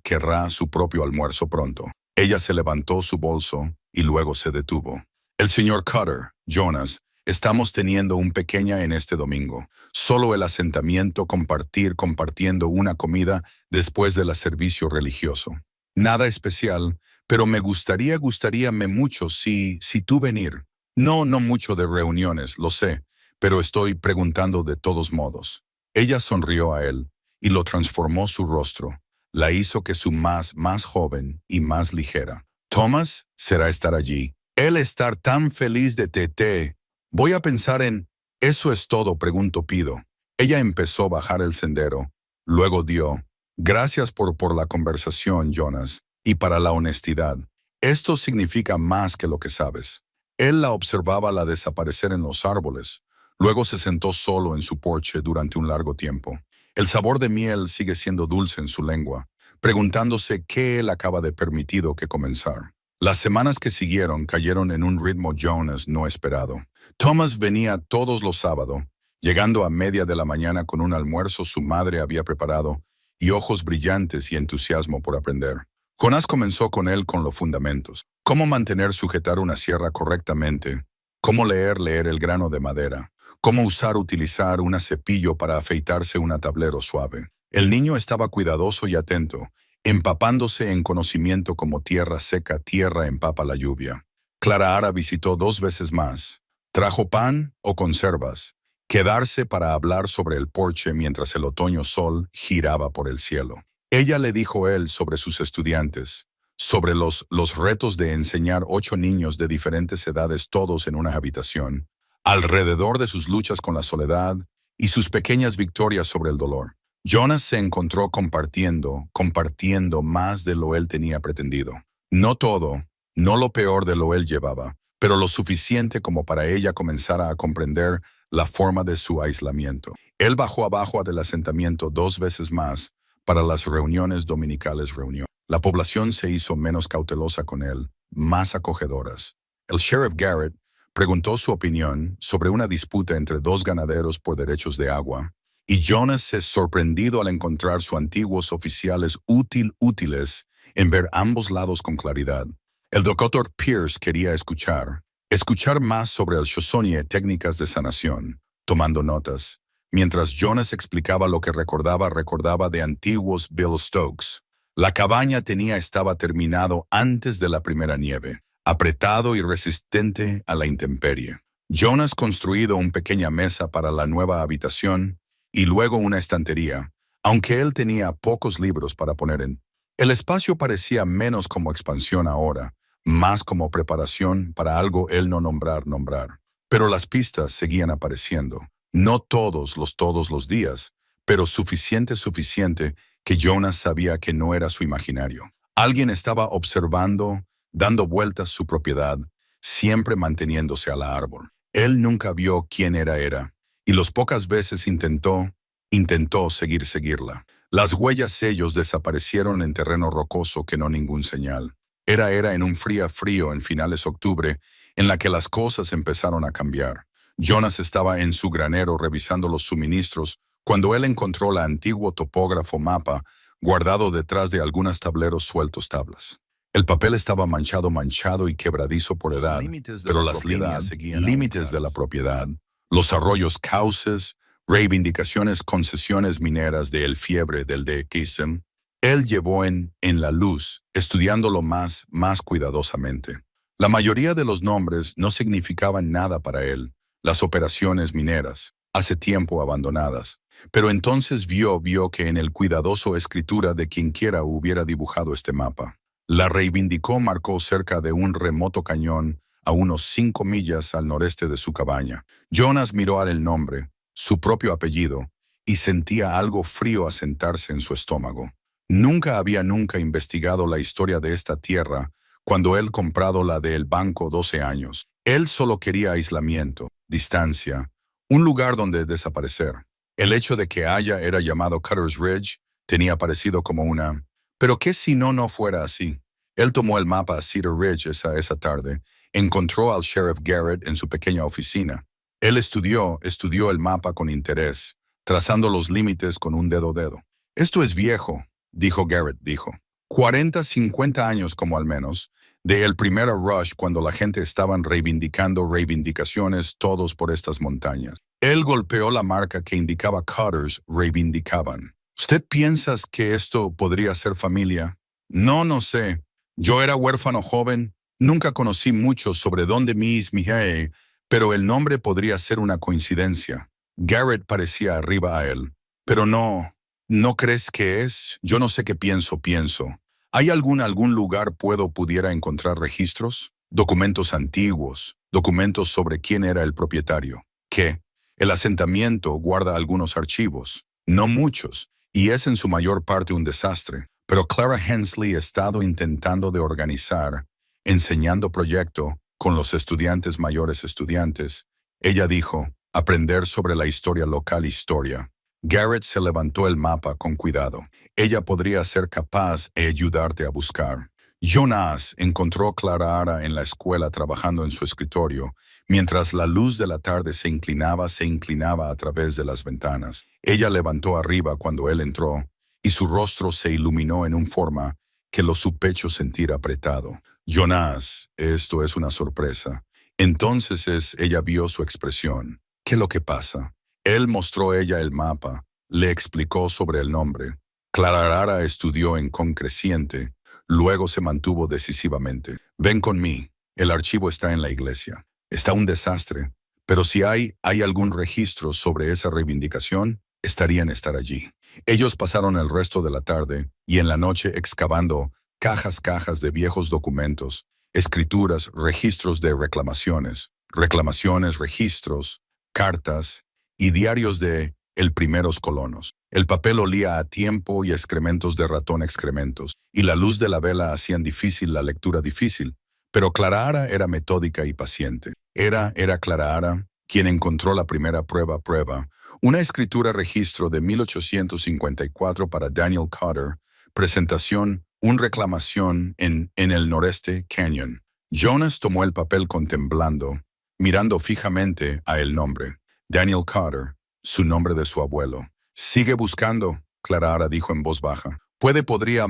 A: querrá su propio almuerzo pronto. Ella se levantó su bolso y luego se detuvo. El señor Cutter, Jonas, estamos teniendo un pequeña en este domingo. Solo el asentamiento compartiendo una comida después del servicio religioso. Nada especial, pero me gustaríame mucho si tú venir. No mucho de reuniones, lo sé, pero estoy preguntando de todos modos. Ella sonrió a él y lo transformó su rostro. La hizo que su más joven y más ligera. Thomas será estar allí. Él estar tan feliz de Tete. Voy a pensar en, ¿eso es todo? Preguntó Pido. Ella empezó a bajar el sendero. Luego dio, gracias por la conversación, Jonas, y para la honestidad. Esto significa más que lo que sabes. Él la observaba desaparecer en los árboles. Luego se sentó solo en su porche durante un largo tiempo. El sabor de miel sigue siendo dulce en su lengua, preguntándose qué él acaba de permitido que comenzar. Las semanas que siguieron cayeron en un ritmo Jonas no esperado. Thomas venía todos los sábados, llegando a media de la mañana con un almuerzo su madre había preparado y ojos brillantes y entusiasmo por aprender. Jonás comenzó con él con los fundamentos. Cómo sujetar una sierra correctamente, cómo leer el grano de madera, cómo utilizar un cepillo para afeitarse un tablero suave. El niño estaba cuidadoso y atento, empapándose en conocimiento como tierra seca, tierra empapa la lluvia. Clara visitó 2 veces más. Trajo pan o conservas. Quedarse para hablar sobre el porche mientras el otoño sol giraba por el cielo. Ella le dijo él sobre sus estudiantes, sobre los retos de enseñar 8 niños de diferentes edades todos en una habitación, alrededor de sus luchas con la soledad y sus pequeñas victorias sobre el dolor. Jonas se encontró compartiendo más de lo él tenía pretendido. No todo, no lo peor de lo él llevaba, pero lo suficiente como para ella comenzara a comprender la forma de su aislamiento. Él bajó abajo del asentamiento 2 veces más para las reuniones dominicales. La población se hizo menos cautelosa con él, más acogedoras. El sheriff Garrett preguntó su opinión sobre una disputa entre 2 ganaderos por derechos de agua, y Jonas se sorprendido al encontrar sus antiguos oficiales útiles en ver ambos lados con claridad. El doctor Pierce quería escuchar más sobre el Shoshone técnicas de sanación, tomando notas, mientras Jonas explicaba lo que recordaba de antiguos Bill Stokes. La cabaña estaba terminado antes de la primera nieve, apretado y resistente a la intemperie. Jonas construido una pequeña mesa para la nueva habitación y luego una estantería, aunque él tenía pocos libros para poner en. El espacio parecía menos como expansión ahora, más como preparación para algo él no nombrar. Pero las pistas seguían apareciendo, no todos los días, pero suficiente que Jonas sabía que no era su imaginario. Alguien estaba observando, dando vueltas su propiedad, siempre manteniéndose a la árbol. Él nunca vio quién era, y las pocas veces intentó seguirla. Las huellas ellos desaparecieron en terreno rocoso que no ningún señal. Era en un frío en finales de octubre en la que las cosas empezaron a cambiar. Jonas estaba en su granero revisando los suministros cuando él encontró el antiguo topógrafo mapa guardado detrás de algunos tableros sueltos tablas. El papel estaba manchado y quebradizo por edad, pero las líneas seguían límites de la propiedad, los arroyos, cauces, reivindicaciones, concesiones mineras de El Fiebre del de Kisem. Él llevó en la luz, estudiándolo más cuidadosamente. La mayoría de los nombres no significaban nada para él. Las operaciones mineras, hace tiempo abandonadas. Pero entonces vio que en el cuidadoso escritura de quienquiera hubiera dibujado este mapa. La reivindicó marcó cerca de un remoto cañón a unos 5 millas al noreste de su cabaña. Jonas miró al nombre, su propio apellido, y sentía algo frío asentarse en su estómago. Nunca había investigado la historia de esta tierra cuando él comprado la del banco 12 años. Él solo quería aislamiento, distancia, un lugar donde desaparecer. El hecho de que haya era llamado Cutter's Ridge tenía parecido como una... Pero ¿qué si no fuera así? Él tomó el mapa a Cedar Ridge esa tarde, encontró al Sheriff Garrett en su pequeña oficina. Él estudió el mapa con interés, trazando los límites con un dedo. Esto es viejo, dijo Garrett. 40, 50 años como al menos, de el primer rush cuando la gente estaban reivindicando reivindicaciones todos por estas montañas. Él golpeó la marca que indicaba Cutters reivindicaban. ¿Usted piensa que esto podría ser familia? No sé. Yo era huérfano joven, nunca conocí mucho sobre dónde pero el nombre podría ser una coincidencia. Garrett parecía arriba a él. Pero ¿no crees que es? Yo no sé qué pienso. ¿Hay algún lugar pudiera encontrar registros? Documentos antiguos, documentos sobre quién era el propietario. ¿Qué? El asentamiento guarda algunos archivos, no muchos, y es en su mayor parte un desastre. Pero Clara Hensley ha estado intentando de organizar, enseñando proyecto con los estudiantes mayores. Ella dijo, aprender sobre la historia local. Garrett se levantó el mapa con cuidado. Ella podría ser capaz de ayudarte a buscar. Jonas encontró a Clara en la escuela trabajando en su escritorio, mientras la luz de la tarde se inclinaba a través de las ventanas. Ella levantó arriba cuando él entró, y su rostro se iluminó en una forma que su pecho sentir apretado. Jonas, esto es una sorpresa. Entonces ella vio su expresión. ¿Qué es lo que pasa? Él mostró ella el mapa, le explicó sobre el nombre. Clara estudió en concreciente, luego se mantuvo decisivamente. Ven conmigo, el archivo está en la iglesia. Está un desastre, pero si hay algún registro sobre esa reivindicación, estarían estar allí. Ellos pasaron el resto de la tarde y en la noche excavando cajas de viejos documentos, escrituras, registros de reclamaciones, registros, cartas y diarios de el primeros colonos. El papel olía a tiempo y excrementos de ratón excrementos, y la luz de la vela hacían difícil la lectura pero Clara era metódica y paciente. Era Clara quien encontró la primera prueba, una escritura registro de 1854 para Daniel Cutter, presentación, una reclamación en el noreste Canyon. Jonas tomó el papel contemplando, mirando fijamente a el nombre. Daniel Cutter, su nombre de su abuelo. Sigue buscando, Clara dijo en voz baja. Podría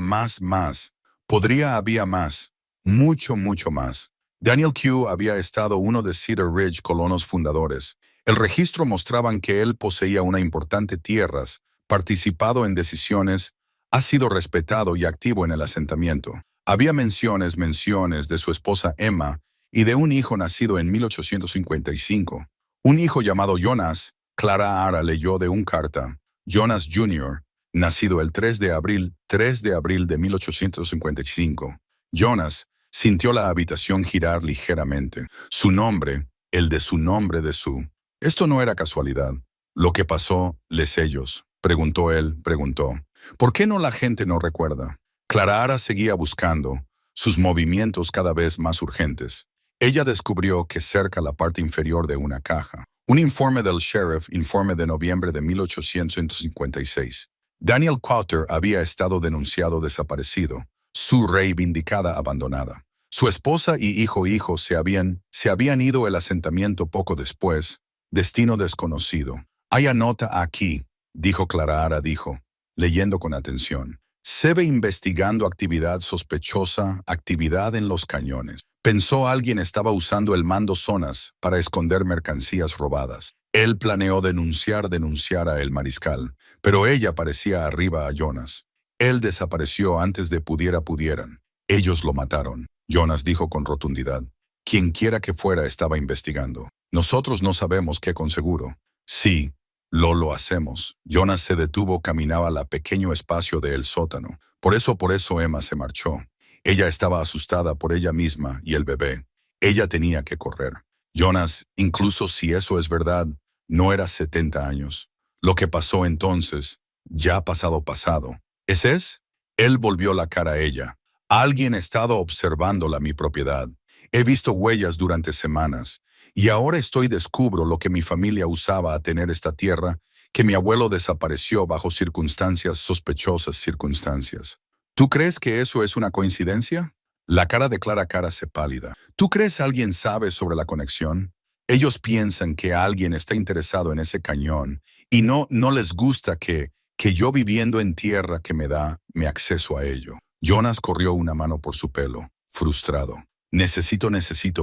A: había más, mucho más. Daniel Q. había estado uno de Cedar Ridge colonos fundadores. El registro mostraban que él poseía una importante tierras, participado en decisiones, ha sido respetado y activo en el asentamiento. Había menciones de su esposa Emma y de un hijo nacido en 1855. Un hijo llamado Jonas. Clara leyó de un carta. Jonas Jr., nacido el 3 de abril de 1855. Jonas sintió la habitación girar ligeramente. Su nombre, el de su nombre de su. Esto no era casualidad. Lo que pasó, ellos. Preguntó él. ¿Por qué no la gente no recuerda? Clara seguía buscando, sus movimientos cada vez más urgentes. Ella descubrió que cerca la parte inferior de una caja. Un informe del sheriff, informe de noviembre de 1856. Daniel Cutter había estado denunciado desaparecido, su reivindicada abandonada. Su esposa y hijo se habían ido del asentamiento poco después, destino desconocido. Hay nota aquí, dijo Clara, leyendo con atención. Se ve investigando actividad sospechosa, actividad en los cañones. Pensó alguien estaba usando el mando zonas para esconder mercancías robadas. Él planeó denunciar a el mariscal, pero ella parecía arriba a Jonas. Él desapareció antes de pudieran. Ellos lo mataron. Jonas dijo con rotundidad. Quien quiera que fuera estaba investigando. Nosotros no sabemos qué con seguro. Sí, lo hacemos. Jonas se detuvo, caminaba al pequeño espacio del sótano. Por eso Emma se marchó. Ella estaba asustada por ella misma y el bebé. Ella tenía que correr. Jonas, incluso si eso es verdad, no era 70 años. Lo que pasó entonces, ya pasado. ¿Ese es? Él volvió la cara a ella. Alguien ha estado observándola mi propiedad. He visto huellas durante semanas. Y ahora descubro lo que mi familia usaba a tener esta tierra, que mi abuelo desapareció bajo sospechosas circunstancias. ¿Tú crees que eso es una coincidencia? La cara de Cara se pálida. ¿Tú crees alguien sabe sobre la conexión? Ellos piensan que alguien está interesado en ese cañón y no les gusta que yo viviendo en tierra que me da mi acceso a ello. Jonas corrió una mano por su pelo, frustrado. Necesito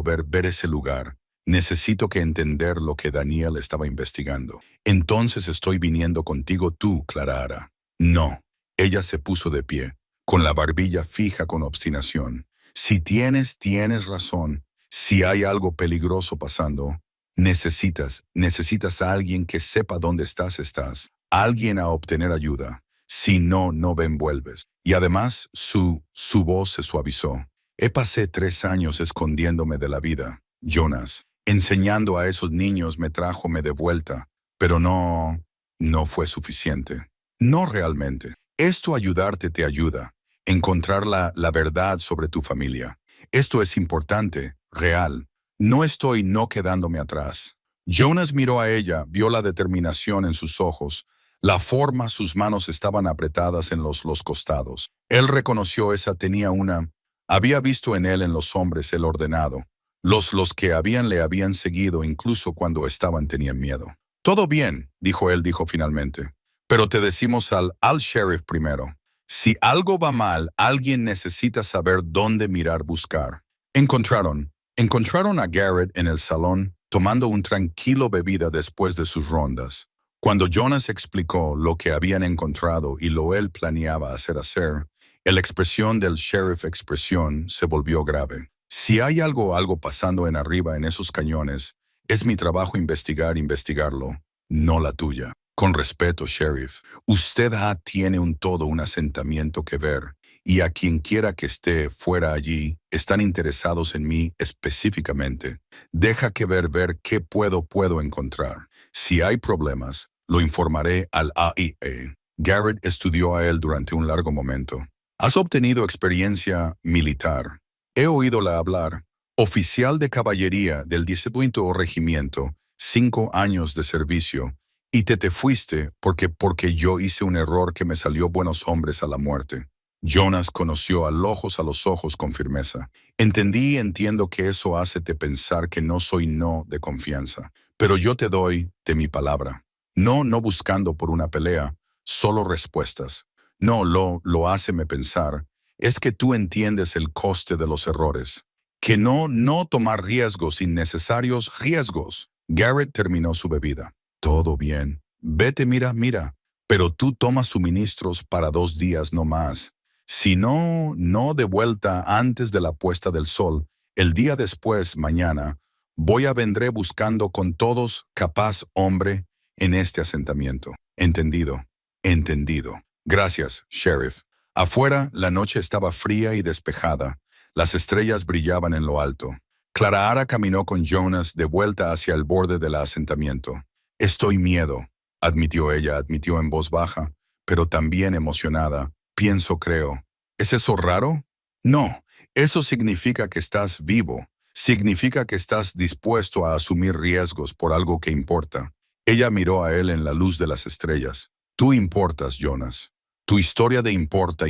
A: ver ese lugar. Necesito que entender lo que Daniel estaba investigando. Entonces estoy viniendo contigo tú, Clara. No. Ella se puso de pie, con la barbilla fija con obstinación. Si tienes razón. Si hay algo peligroso pasando, necesitas a alguien que sepa dónde estás. Alguien a obtener ayuda. Si no me envuelves. Y además, su voz se suavizó. Pasé 3 años escondiéndome de la vida, Jonas. Enseñando a esos niños me de vuelta, pero no fue suficiente. No realmente. Esto ayudarte te ayuda. Encontrar la verdad sobre tu familia. Esto es importante, real. No estoy quedándome atrás. Jonas miró a ella, vio la determinación en sus ojos, la forma, sus manos estaban apretadas en los costados. Él reconoció había visto en él en los hombres el ordenado. Los que le habían seguido incluso cuando tenían miedo. Todo bien, dijo finalmente. Pero te decimos al sheriff primero. Si algo va mal, alguien necesita saber dónde buscar. Encontraron a Garrett en el salón, tomando un tranquilo bebida después de sus rondas. Cuando Jonas explicó lo que habían encontrado y lo él planeaba hacer, la expresión del sheriff se volvió grave. Si hay algo pasando en arriba en esos cañones, es mi trabajo investigarlo, no la tuya. Con respeto, sheriff, usted tiene un asentamiento que ver, y a quien quiera que esté fuera allí, están interesados en mí específicamente. Deja que ver qué puedo encontrar. Si hay problemas, lo informaré al AIE. Garrett estudió a él durante un largo momento. Has obtenido experiencia militar. He oídola hablar. Oficial de caballería del 17º Regimiento, 5 años de servicio, y te fuiste porque yo hice un error que me salió buenos hombres a la muerte. Jonas conoció a los ojos con firmeza. Entendí y entiendo que eso hace pensar que no soy de confianza. Pero yo te doy de mi palabra. No buscando por una pelea, solo respuestas. No lo háceme pensar. Es que tú entiendes el coste de los errores. Que no tomar riesgos innecesarios. Garrett terminó su bebida. Todo bien. Vete, mira. Pero tú tomas suministros para 2 días no más. Si no de vuelta antes de la puesta del sol, el día después, mañana, vendré buscando con todos capaz hombre en este asentamiento. Entendido. Gracias, sheriff. Afuera, la noche estaba fría y despejada. Las estrellas brillaban en lo alto. Clara caminó con Jonas de vuelta hacia el borde del asentamiento. Estoy miedo, admitió en voz baja, pero también emocionada. Creo. ¿Es eso raro? No, eso significa que estás vivo. Significa que estás dispuesto a asumir riesgos por algo que importa. Ella miró a él en la luz de las estrellas. Tú importas, Jonas. Tu historia de importa.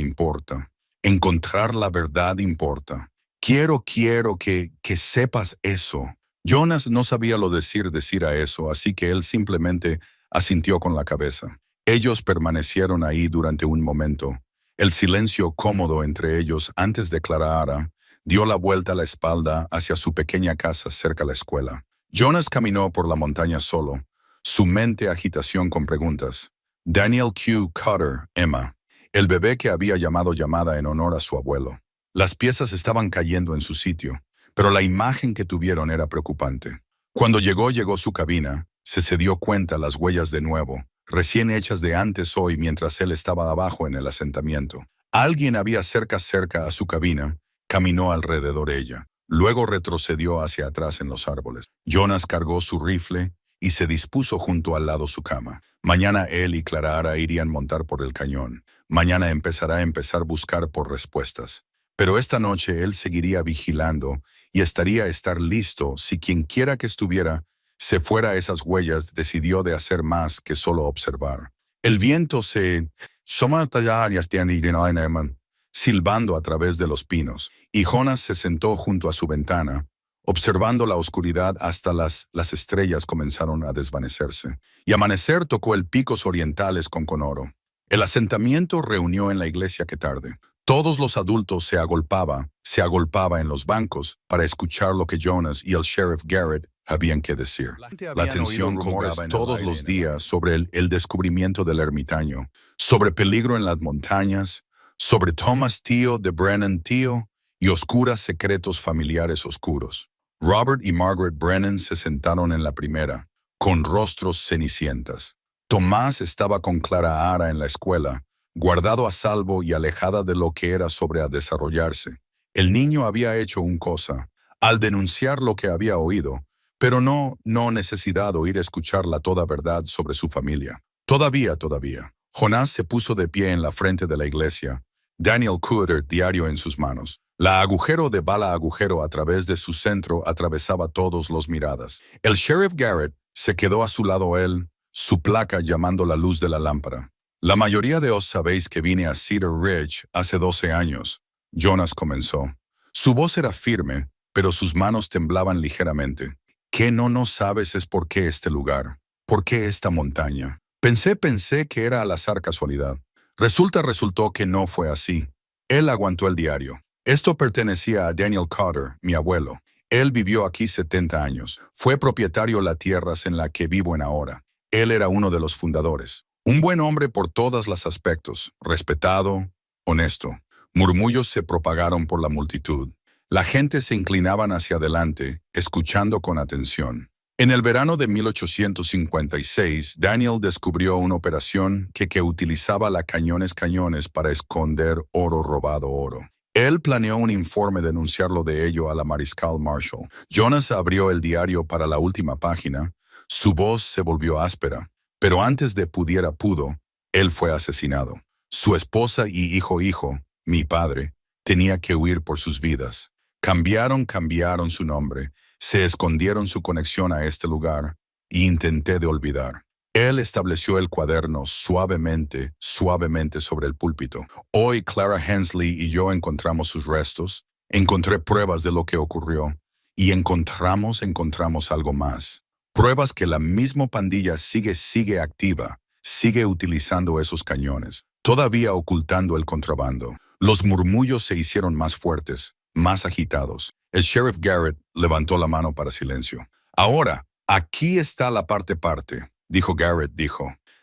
A: Encontrar la verdad importa. Quiero que sepas eso. Jonas no sabía lo decir a eso, así que él simplemente asintió con la cabeza. Ellos permanecieron ahí durante un momento. El silencio cómodo entre ellos antes de Clara dio la vuelta a la espalda hacia su pequeña casa cerca de la escuela. Jonas caminó por la montaña solo, su mente agitación con preguntas. Daniel Q. Cutter, Emma. el bebé que había llamado llamada en honor a su abuelo. Las piezas estaban cayendo en su sitio, pero la imagen que tuvieron era preocupante. Cuando llegó su cabina, se dio cuenta las huellas de nuevo, recién hechas de antes hoy mientras él estaba abajo en el asentamiento. Alguien había cerca a su cabina, caminó alrededor de ella. Luego retrocedió hacia atrás en los árboles. Jonas cargó su rifle y se dispuso junto al lado su cama. Mañana él y Clara irían montar por el cañón. Mañana empezará a buscar por respuestas. Pero esta noche él seguiría vigilando y estaría estar listo si quien quiera que estuviera se fuera a esas huellas decidió de hacer más que solo observar. El viento silbando a través de los pinos, y Jonas se sentó junto a su ventana, observando la oscuridad hasta las estrellas comenzaron a desvanecerse. Y amanecer tocó el picos orientales con conoro. El asentamiento reunió en la iglesia que tarde. Todos los adultos se agolpaba en los bancos para escuchar lo que Jonas y el sheriff Garrett habían que decir. La atención cobraba todos los días sobre el descubrimiento del ermitaño, sobre peligro en las montañas, sobre Thomas tío de Brennan tío y oscuras secretos familiares oscuros. Robert y Margaret Brennan se sentaron en la primera, con rostros cenicientas. Tomás estaba con Clara Ara en la escuela, guardado a salvo y alejada de lo que era sobre a desarrollarse. El niño había hecho una cosa, al denunciar lo que había oído, pero no necesidad de oír escuchar la toda verdad sobre su familia. Todavía. Jonás se puso de pie en la frente de la iglesia, Daniel Cooder diario en sus manos. La agujero de bala agujero a través de su centro atravesaba todos los miradas. El sheriff Garrett se quedó a su lado él, su placa llamando la luz de la lámpara. La mayoría de os sabéis que vine a Cedar Ridge hace 12 años. Jonas comenzó. Su voz era firme, pero sus manos temblaban ligeramente. ¿Qué no sabes es por qué este lugar? ¿Por qué esta montaña? Pensé que era al azar casualidad. Resultó que no fue así. Él aguantó el diario. Esto pertenecía a Daniel Cotter, mi abuelo. Él vivió aquí 70 años. Fue propietario de las tierras en la que vivo en ahora. Él era uno de los fundadores. Un buen hombre por todos los aspectos, respetado, honesto. Murmullos se propagaron por la multitud. La gente se inclinaban hacia adelante, escuchando con atención. En el verano de 1856, Daniel descubrió una operación que utilizaba la cañones para esconder oro. Él planeó un informe denunciarlo de ello a la mariscal Marshall. Jonas abrió el diario para la última página. Su voz se volvió áspera, pero antes de pudo, él fue asesinado. Su esposa y hijo, mi padre, tenía que huir por sus vidas. Cambiaron su nombre, se escondieron su conexión a este lugar, y intenté de olvidar. Él estableció el cuaderno suavemente sobre el púlpito. Hoy Clara Hensley y yo encontramos sus restos, encontré pruebas de lo que ocurrió, y encontramos algo más. Pruebas que la misma pandilla sigue activa, sigue utilizando esos cañones, todavía ocultando el contrabando. Los murmullos se hicieron más fuertes, más agitados. El sheriff Garrett levantó la mano para silencio. Ahora, aquí está la parte, dijo Garrett.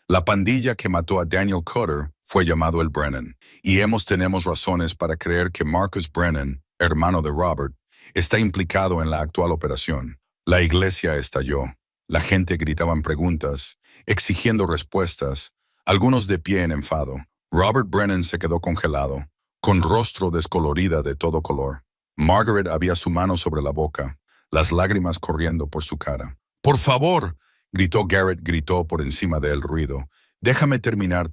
A: La pandilla que mató a Daniel Cotter fue llamado el Brennan, y tenemos razones para creer que Marcus Brennan, hermano de Robert, está implicado en la actual operación. La iglesia estalló. La gente gritaban preguntas, exigiendo respuestas, algunos de pie en enfado. Robert Brennan se quedó congelado, con rostro descolorida de todo color. Margaret había su mano sobre la boca, las lágrimas corriendo por su cara. «¡Por favor!», gritó Garrett, gritó por encima del ruido. «Déjame terminar».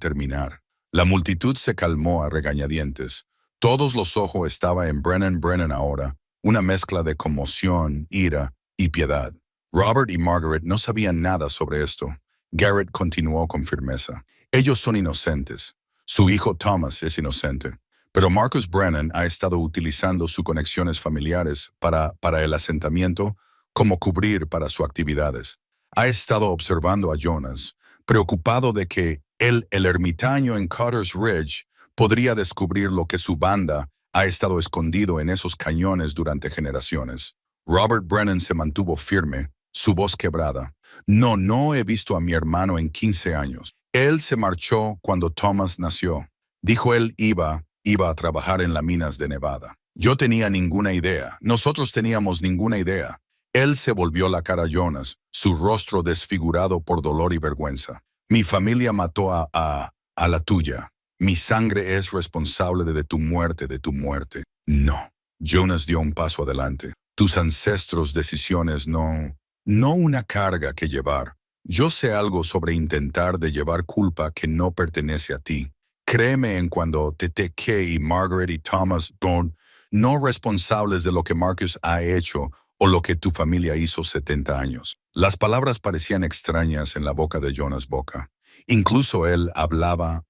A: La multitud se calmó a regañadientes. Todos los ojos estaban en Brennan ahora, una mezcla de conmoción, ira y piedad. Robert y Margaret no sabían nada sobre esto. Garrett continuó con firmeza. «Ellos son inocentes. Su hijo Thomas es inocente. Pero Marcus Brennan ha estado utilizando sus conexiones familiares para el asentamiento como cubrir para sus actividades. Ha estado observando a Jonas, preocupado de que el ermitaño en Cotter's Ridge podría descubrir lo que su banda ha estado escondido en esos cañones durante generaciones». Robert Brennan se mantuvo firme, su voz quebrada. «No he visto a mi hermano en 15 años. Él se marchó cuando Thomas nació. Dijo él, iba a trabajar en las minas de Nevada. Yo tenía ninguna idea. Nosotros teníamos ninguna idea. Él se volvió la cara a Jonas, su rostro desfigurado por dolor y vergüenza. Mi familia mató a la tuya. Mi sangre es responsable de tu muerte, de tu muerte. No. Jonas dio un paso adelante. Tus ancestros' decisiones no una carga que llevar. Yo sé algo sobre intentar de llevar culpa que no pertenece a ti. Créeme en cuando TTK y Margaret y Thomas son no responsables de lo que Marcus ha hecho o lo que tu familia hizo 70 años. Las palabras parecían extrañas en la boca de Jonas Boca. Incluso él hablaba.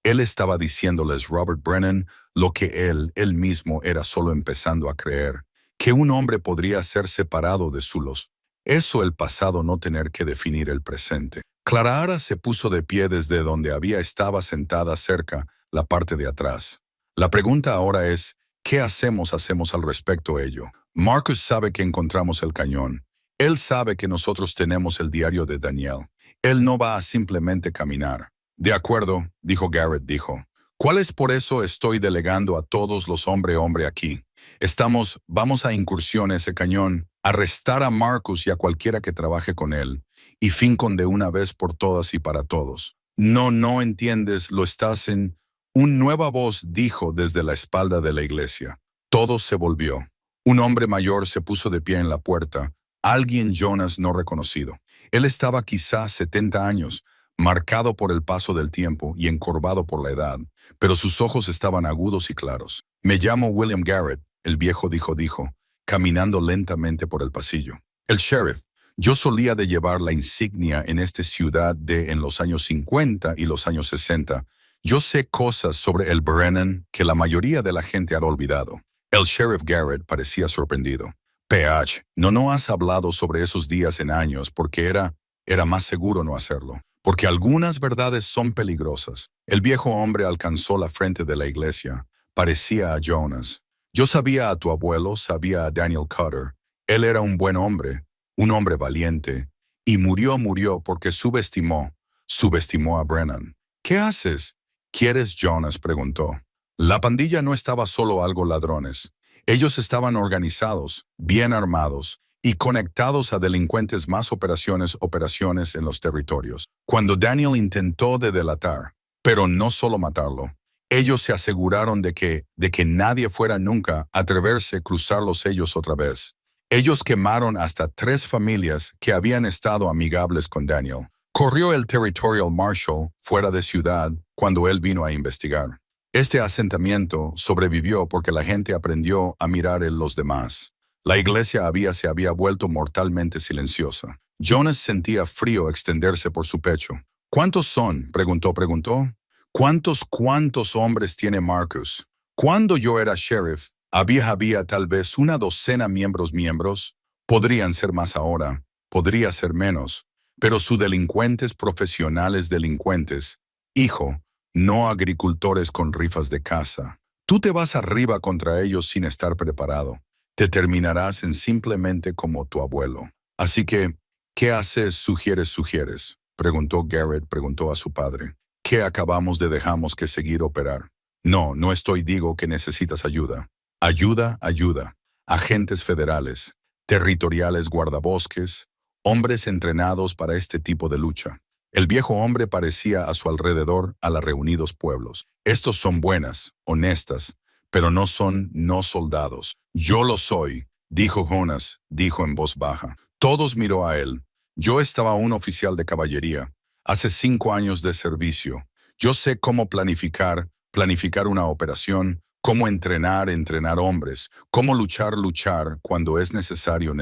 A: Él estaba diciéndoles Robert Brennan lo que él mismo era solo empezando a creer, que un hombre podría ser separado de Zulos. Eso el pasado no tener que definir el presente. Clara se puso de pie desde donde estaba sentada cerca, la parte de atrás. La pregunta ahora es, ¿qué hacemos al respecto de ello? Marcus sabe que encontramos el cañón. Él sabe que nosotros tenemos el diario de Daniel. Él no va a simplemente caminar. De acuerdo, dijo Garrett, dijo. ¿Cuál es por eso estoy delegando a todos los hombre aquí? Vamos a incursión ese cañón, arrestar a Marcus y a cualquiera que trabaje con él, y fin con de una vez por todas y para todos. No entiendes, lo estás en... Una nueva voz dijo desde la espalda de la iglesia. Todo se volvió. Un hombre mayor se puso de pie en la puerta, alguien Jonas no reconocido. Él estaba quizás 70 años, marcado por el paso del tiempo y encorvado por la edad, pero sus ojos estaban agudos y claros. Me llamo William Garrett, el viejo dijo, caminando lentamente por el pasillo. El sheriff. Yo solía de llevar la insignia en esta ciudad en los años 50 y los años 60. Yo sé cosas sobre el Brennan que la mayoría de la gente ha olvidado. El sheriff Garrett parecía sorprendido. PH, no has hablado sobre esos días en años porque era más seguro no hacerlo. Porque algunas verdades son peligrosas. El viejo hombre alcanzó la frente de la iglesia. Parecía a Jonas. Yo sabía a tu abuelo, sabía a Daniel Cutter. Él era un buen hombre, un hombre valiente. Y murió porque subestimó a Brennan. ¿Qué haces? ¿Quieres? Jonas preguntó. La pandilla no estaba solo algo ladrones. Ellos estaban organizados, bien armados, y conectados a delincuentes más operaciones en los territorios. Cuando Daniel intentó de delatar, pero no solo matarlo, ellos se aseguraron de que nadie fuera nunca a atreverse a cruzar los sellos otra vez. Ellos quemaron hasta 3 familias que habían estado amigables con Daniel. Corrió el Territorial Marshal fuera de ciudad cuando él vino a investigar. Este asentamiento sobrevivió porque la gente aprendió a mirar en los demás. La iglesia se había vuelto mortalmente silenciosa. Jonas sentía frío extenderse por su pecho. ¿Cuántos son? Preguntó. ¿Cuántos hombres tiene Marcus? Cuando yo era sheriff, había tal vez una docena miembros. Podrían ser más ahora, podría ser menos. Pero sus delincuentes profesionales delincuentes. Hijo, no agricultores con rifas de caza. Tú te vas arriba contra ellos sin estar preparado. Te terminarás en simplemente como tu abuelo. Así que, ¿qué haces? ¿Sugieres? Preguntó Garrett, preguntó a su padre. ¿Qué acabamos de dejamos que seguir operar? No digo que necesitas ayuda. Ayuda. Agentes federales, territoriales guardabosques, hombres entrenados para este tipo de lucha. El viejo hombre parecía a su alrededor a los reunidos pueblos. Estos son buenas, honestas, pero no son soldados. Yo lo soy, dijo Jonas, dijo en voz baja. Todos miró a él. Yo estaba un oficial de caballería. Hace 5 años de servicio. Yo sé cómo planificar una operación, cómo entrenar hombres, cómo luchar cuando es necesario.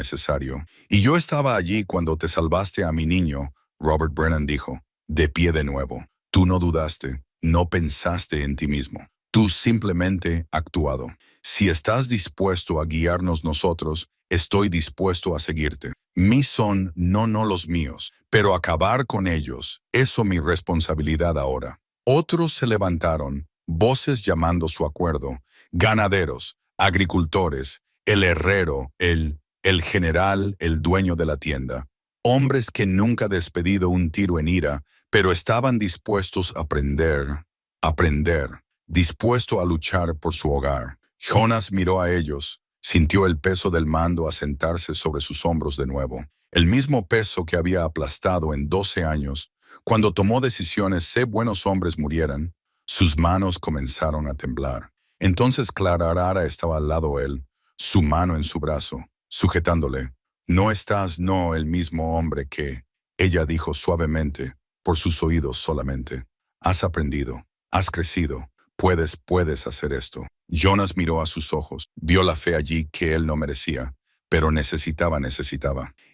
A: Y yo estaba allí cuando te salvaste a mi niño, Robert Brennan dijo, de pie de nuevo. Tú no dudaste, no pensaste en ti mismo. Tú simplemente actuado. Si estás dispuesto a guiarnos nosotros, estoy dispuesto a seguirte. Mis son no los míos, pero acabar con ellos, eso mi responsabilidad ahora. Otros se levantaron, voces llamando su acuerdo. Ganaderos, agricultores, el herrero, el general, el dueño de la tienda. Hombres que nunca despedido un tiro en ira, pero estaban dispuestos a aprender, dispuesto a luchar por su hogar. Jonas miró a ellos, sintió el peso del mando asentarse sobre sus hombros de nuevo, el mismo peso que había aplastado en 12 años, cuando tomó decisiones sé buenos hombres murieran. Sus manos comenzaron a temblar. Entonces Clarara estaba al lado de él, su mano en su brazo, sujetándole. No estás, no, el mismo hombre que, ella dijo suavemente, por sus oídos solamente. Has aprendido, has crecido, puedes hacer esto. Jonas miró a sus ojos, vio la fe allí que él no merecía, pero necesitaba.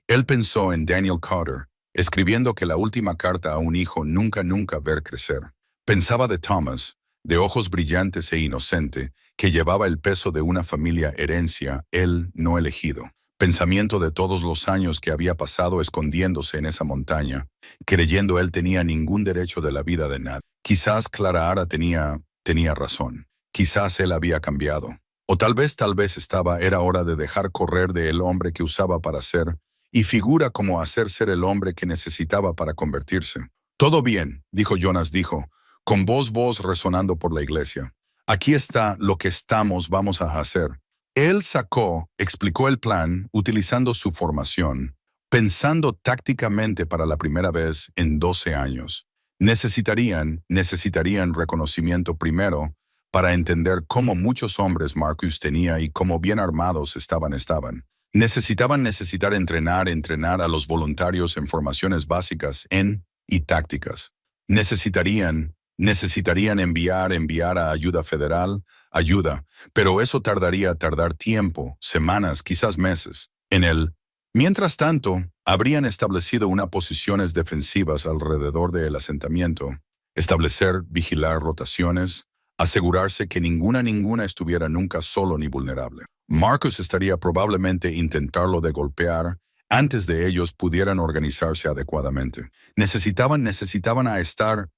A: Él pensó en Daniel Carter, escribiendo que la última carta a un hijo nunca ver crecer. Pensaba de Thomas, de ojos brillantes e inocente, que llevaba el peso de una familia herencia, él no elegido. Pensamiento de todos los años que había pasado escondiéndose en esa montaña, creyendo él tenía ningún derecho de la vida de nadie. Quizás Clarara tenía razón. Quizás él había cambiado. O tal vez era hora de dejar correr de el hombre que usaba para ser, y figura como hacer ser el hombre que necesitaba para convertirse. Todo bien, dijo Jonas, con voz resonando por la iglesia. Aquí está lo que vamos a hacer. Él explicó el plan utilizando su formación, pensando tácticamente para la primera vez en 12 años. Necesitarían reconocimiento primero para entender cómo muchos hombres Marcus tenía y cómo bien armados estaban. Necesitar entrenar a los voluntarios en formaciones básicas y tácticas. Necesitarían enviar a ayuda federal, pero eso tardar tiempo, semanas, quizás meses. Mientras tanto, habrían establecido unas posiciones defensivas alrededor del asentamiento, vigilar rotaciones, asegurarse que ninguna estuviera nunca solo ni vulnerable. Marcus estaría probablemente intentarlo de golpear antes de ellos pudieran organizarse adecuadamente. Necesitaban estar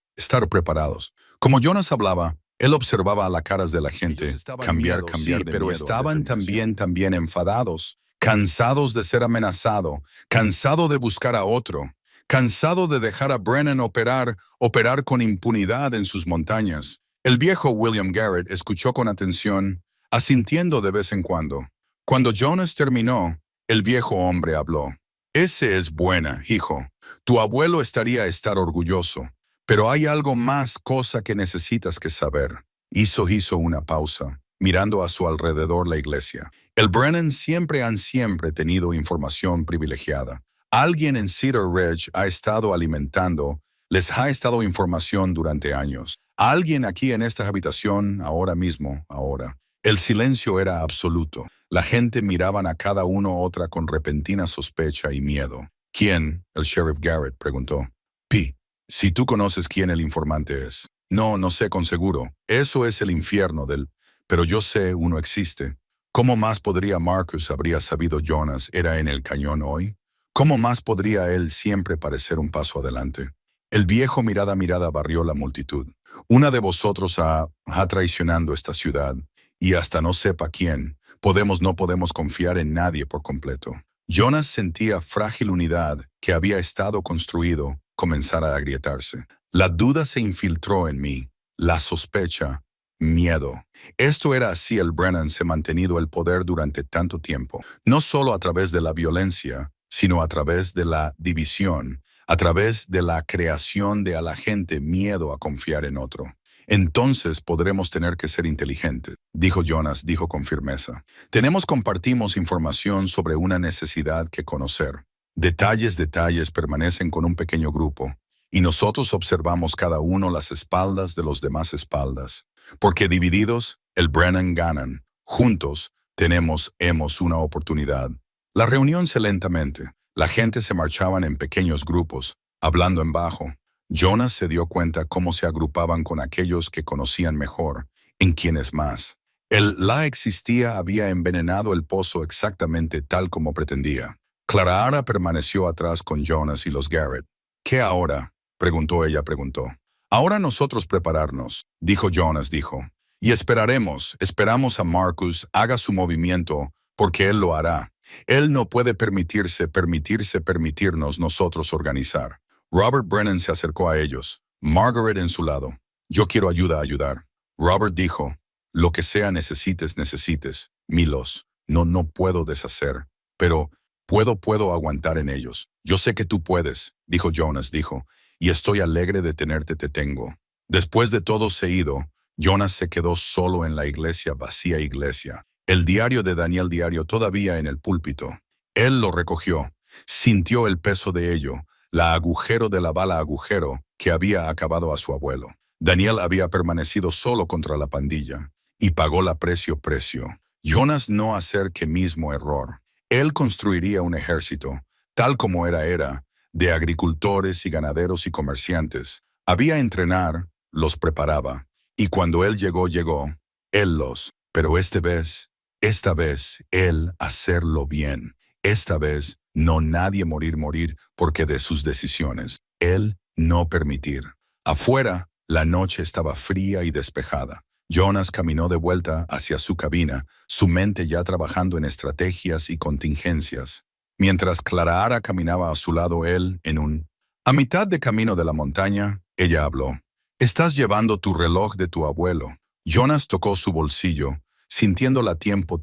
A: preparados. Como Jonas hablaba, él observaba a las caras de la gente, cambiar, pero estaban también enfadados, cansados de ser amenazado, cansado de buscar a otro, cansado de dejar a Brennan operar con impunidad en sus montañas. El viejo William Garrett escuchó con atención, asintiendo de vez en cuando. Cuando Jonas terminó, el viejo hombre habló. Ese es buena, hijo. Tu abuelo estaría orgulloso. Pero hay algo más cosa que necesitas que saber. Hizo una pausa, mirando a su alrededor la iglesia. El Brennan siempre han tenido información privilegiada. Alguien en Cedar Ridge les ha estado información durante años. Alguien aquí en esta habitación, ahora. El silencio era absoluto. La gente miraban a cada uno otra con repentina sospecha y miedo. ¿Quién? El sheriff Garrett preguntó. P. Si tú conoces quién el informante es. No sé con seguro. Eso es el infierno Pero yo sé uno existe. ¿Cómo más podría Marcus habría sabido Jonas era en el cañón hoy? ¿Cómo más podría él siempre parecer un paso adelante? El viejo mirada barrió la multitud. Una de vosotros ha traicionando esta ciudad, y hasta no sepa quién, no podemos confiar en nadie por completo. Jonas sentía frágil unidad que había estado construido comenzar a agrietarse. La duda se infiltró en mí, la sospecha, miedo. Esto era así el Brennan se ha mantenido el poder durante tanto tiempo, no solo a través de la violencia, sino a través de la división, a través de la creación de a la gente miedo a confiar en otro. Entonces podremos tener que ser inteligentes, dijo Jonas, con firmeza. Compartimos información sobre una necesidad que conocer. Detalles permanecen con un pequeño grupo, y nosotros observamos cada uno las espaldas de los demás espaldas. Porque divididos, el Brennan ganan. Juntos, hemos una oportunidad. La reunión se lentamente. La gente se marchaban en pequeños grupos, hablando en bajo. Jonas se dio cuenta cómo se agrupaban con aquellos que conocían mejor, en quienes más. La existía había envenenado el pozo exactamente tal como pretendía. Clarara permaneció atrás con Jonas y los Garrett. ¿Qué ahora? Ella preguntó. Ahora nosotros prepararnos, dijo Jonas, y esperamos a Marcus haga su movimiento, porque él lo hará. Él no puede permitirnos nosotros organizar. Robert Brennan se acercó a ellos, Margaret en su lado. Yo quiero ayudar. Robert dijo, lo que sea necesites. Milos, no puedo deshacer, pero puedo aguantar en ellos. Yo sé que tú puedes, dijo Jonas, y estoy alegre de te tengo. Después de todo se ido, Jonas se quedó solo en la iglesia, vacía iglesia. El diario de Daniel diario todavía en el púlpito. Él lo recogió, sintió el peso de ello, la agujero de la bala agujero que había acabado a su abuelo. Daniel había permanecido solo contra la pandilla y pagó la precio. Jonas no hacer que mismo error. Él construiría un ejército, tal como era, de agricultores y ganaderos y comerciantes. Había entrenar, los preparaba, y cuando él llegó, él pero esta vez, él hacerlo bien. Esta vez, no nadie morir, porque de sus decisiones, él no permitir. Afuera, la noche estaba fría y despejada. Jonas caminó de vuelta hacia su cabina, su mente ya trabajando en estrategias y contingencias. Mientras Clara caminaba a su lado a mitad de camino de la montaña, ella habló. Estás llevando tu reloj de tu abuelo. Jonas tocó su bolsillo, sintiéndola tiempo,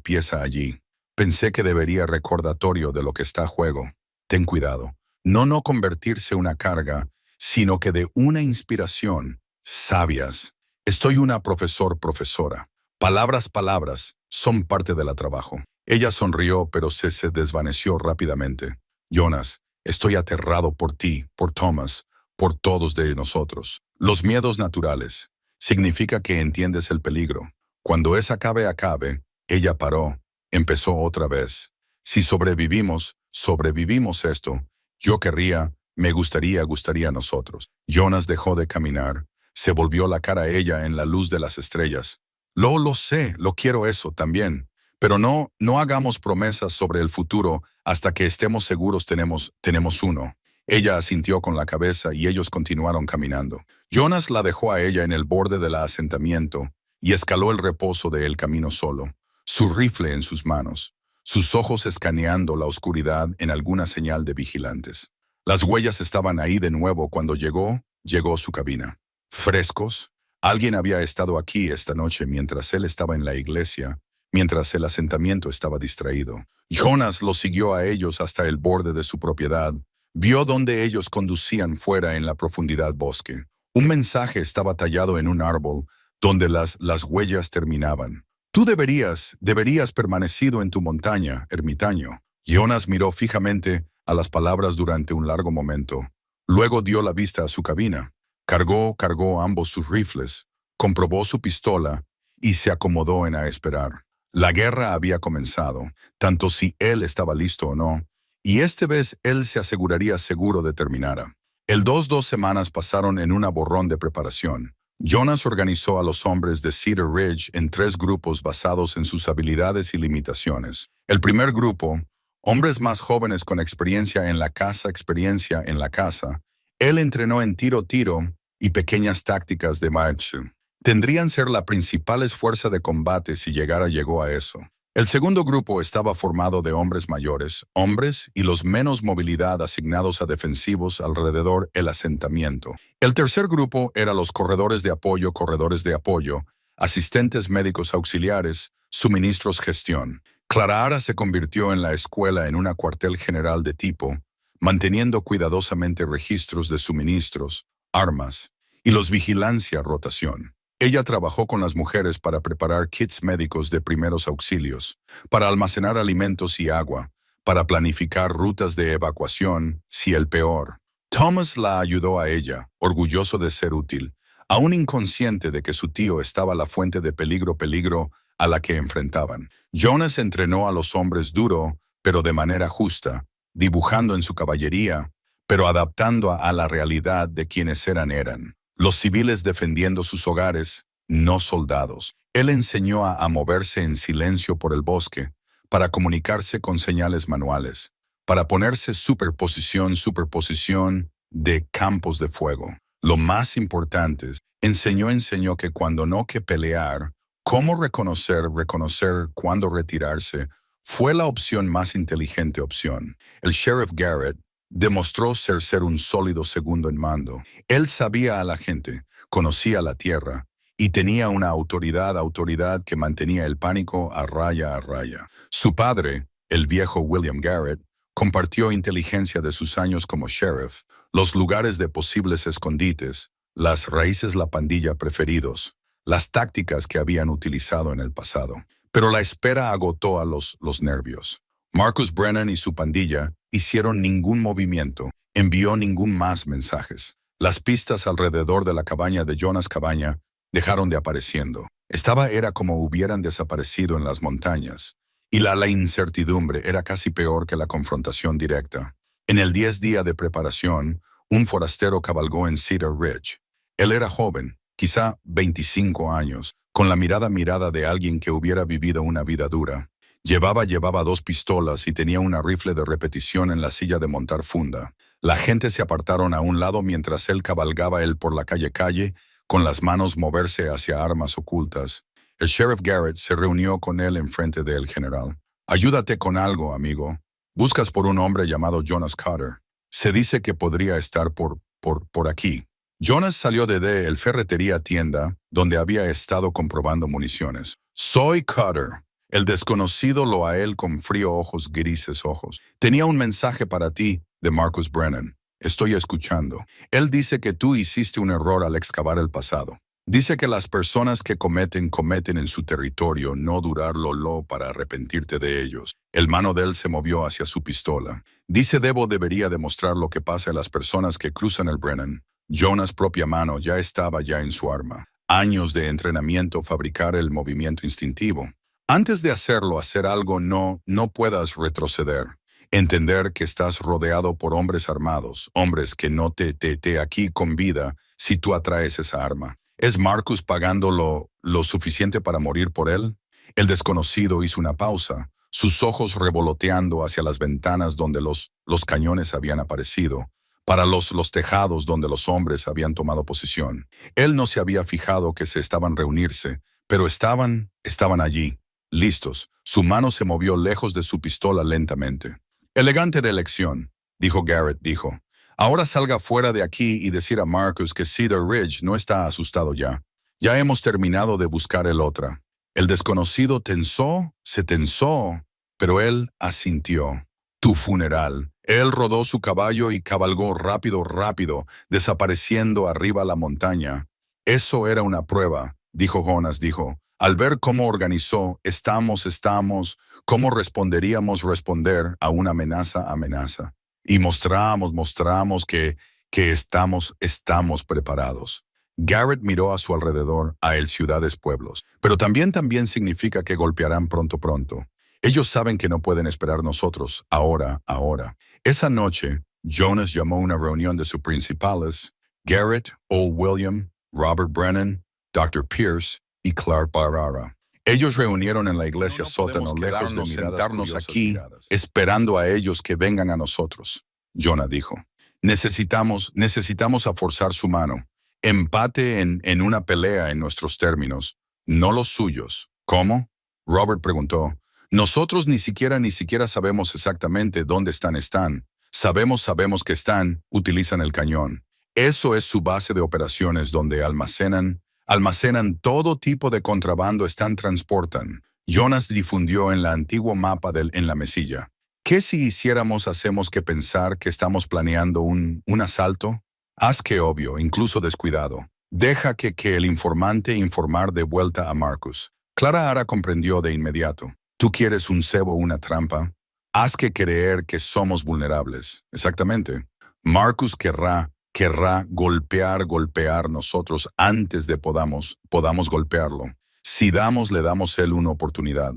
A: pieza allí. Pensé que debería recordatorio de lo que está a juego. Ten cuidado. No convertirse una carga, sino que de una inspiración, sabias. Estoy una profesora. Palabras, son parte del trabajo. Ella sonrió, pero se desvaneció rápidamente. Jonas, estoy aterrado por ti, por Thomas, por todos de nosotros. Los miedos naturales. Significa que entiendes el peligro. Cuando acabe, ella paró, empezó otra vez. Si sobrevivimos esto, me gustaría a nosotros. Jonas dejó de caminar, se volvió la cara a ella en la luz de las estrellas. Lo sé, lo quiero eso también. Pero no hagamos promesas sobre el futuro hasta que estemos seguros tenemos uno. Ella asintió con la cabeza y ellos continuaron caminando. Jonas la dejó a ella en el borde del asentamiento y escaló el reposo del camino solo, su rifle en sus manos, sus ojos escaneando la oscuridad en alguna señal de vigilantes. Las huellas estaban ahí de nuevo cuando llegó su cabina. Frescos. Alguien había estado aquí esta noche mientras él estaba en la iglesia, mientras el asentamiento estaba distraído. Jonas los siguió a ellos hasta el borde de su propiedad. Vio donde ellos conducían fuera en la profundidad bosque. Un mensaje estaba tallado en un árbol donde las huellas terminaban. Tú deberías permanecido en tu montaña, ermitaño. Jonas miró fijamente a las palabras durante un largo momento. Luego dio la vista a su cabina. Cargó ambos sus rifles, comprobó su pistola y se acomodó a esperar. La guerra había comenzado, tanto si él estaba listo o no, y esta vez él se aseguraría seguro de terminar. Dos semanas pasaron en un borrón de preparación. Jonas organizó a los hombres de Cedar Ridge en 3 grupos basados en sus habilidades y limitaciones. El primer grupo, hombres más jóvenes con experiencia en la casa. Él entrenó en tiro y pequeñas tácticas de marcha. Tendrían ser la principal fuerza de combate si llegó a eso. El segundo grupo estaba formado de hombres mayores, hombres y los menos movilidad asignados a defensivos alrededor el asentamiento. El tercer grupo era los corredores de apoyo, asistentes médicos auxiliares, suministros gestión. Clara se convirtió en la escuela en una cuartel general de tipo, manteniendo cuidadosamente registros de suministros, armas y los vigilancia rotación. Ella trabajó con las mujeres para preparar kits médicos de primeros auxilios, para almacenar alimentos y agua, para planificar rutas de evacuación, si el peor. Thomas la ayudó a ella, orgulloso de ser útil, aún inconsciente de que su tío estaba la fuente de peligro a la que enfrentaban. Jonas entrenó a los hombres duro, pero de manera justa, dibujando en su caballería, pero adaptando a la realidad de quienes eran. Los civiles defendiendo sus hogares, no soldados. Él enseñó a moverse en silencio por el bosque, para comunicarse con señales manuales, para ponerse superposición de campos de fuego. Lo más importante, enseñó que cuando no que pelear, cómo reconocer cuándo retirarse, fue la opción más inteligente opción. El sheriff Garrett demostró ser un sólido segundo en mando. Él sabía a la gente, conocía la tierra y tenía una autoridad que mantenía el pánico a raya a raya. Su padre, el viejo William Garrett, compartió inteligencia de sus años como sheriff, los lugares de posibles escondites, las raíces la pandilla preferidos, las tácticas que habían utilizado en el pasado. Pero la espera agotó a los nervios. Marcus Brennan y su pandilla hicieron ningún movimiento, envió ningún más mensajes. Las pistas alrededor de la cabaña de Jonas Cabaña dejaron de apareciendo. Era como hubieran desaparecido en las montañas. Y la incertidumbre era casi peor que la confrontación directa. En el 10 día de preparación, un forastero cabalgó en Cedar Ridge. Él era joven, quizá 25 años, con la mirada de alguien que hubiera vivido una vida dura. Llevaba 2 pistolas y tenía una rifle de repetición en la silla de montar funda. La gente se apartaron a un lado mientras él cabalgaba por la calle, con las manos moverse hacia armas ocultas. El sheriff Garrett se reunió con él enfrente del general. «Ayúdate con algo, amigo. Buscas por un hombre llamado Jonas Carter. Se dice que podría estar por aquí». Jonas salió de el ferretería tienda, donde había estado comprobando municiones. «Soy Carter». El desconocido lo a él con frío ojos grises ojos. «Tenía un mensaje para ti, de Marcus Brennan. Estoy escuchando. Él dice que tú hiciste un error al excavar el pasado. Dice que las personas que cometen en su territorio, no durarlo para arrepentirte de ellos». El mano de él se movió hacia su pistola. «Dice debería demostrar lo que pasa a las personas que cruzan el Brennan». Jonas' propia mano ya estaba en su arma. Años de entrenamiento fabricar el movimiento instintivo. Antes de hacer algo no puedas retroceder. Entender que estás rodeado por hombres armados, hombres que no te aquí con vida si tú atraes esa arma. ¿Es Marcus pagando lo suficiente para morir por él? El desconocido hizo una pausa, sus ojos revoloteando hacia las ventanas donde los cañones habían aparecido, para los tejados donde los hombres habían tomado posición. Él no se había fijado que se estaban reunirse, pero estaban allí, listos. Su mano se movió lejos de su pistola lentamente. «Elegante elección», dijo Garrett, «Ahora salga fuera de aquí y decir a Marcus que Cedar Ridge no está asustado ya. Ya hemos terminado de buscar el otra». El desconocido se tensó, pero él asintió. «Tu funeral». Él rodó su caballo y cabalgó rápido, desapareciendo arriba la montaña. «Eso era una prueba», dijo Jonas, «Al ver cómo organizó, cómo responderíamos responder a una amenaza. Y mostramos que estamos preparados». Garrett miró a su alrededor, a el ciudades, pueblos. «Pero también significa que golpearán pronto. Ellos saben que no pueden esperar nosotros, ahora». Esa noche, Jonas llamó una reunión de sus principales, Garrett, Old William, Robert Brennan, Dr. Pierce y Clark Barrara. Ellos reunieron en la iglesia sótano, lejos de sentarnos aquí, esperando a ellos que vengan a nosotros. Jonas dijo, necesitamos a forzar su mano. Empate en una pelea en nuestros términos, no los suyos. ¿Cómo? Robert preguntó. Nosotros ni siquiera sabemos exactamente dónde están. Sabemos que utilizan el cañón. Eso es su base de operaciones donde almacenan todo tipo de contrabando, transportan. Jonas difundió en la antigua mapa en la mesilla. ¿Qué si hacemos que pensar que estamos planeando un asalto? Haz que obvio, incluso descuidado. Deja que el informante informar de vuelta a Marcus. Clara Ara comprendió de inmediato. ¿Tú quieres un cebo o una trampa? Haz que creer que somos vulnerables. Exactamente. Marcus querrá golpear nosotros antes de podamos golpearlo. Si le damos él una oportunidad,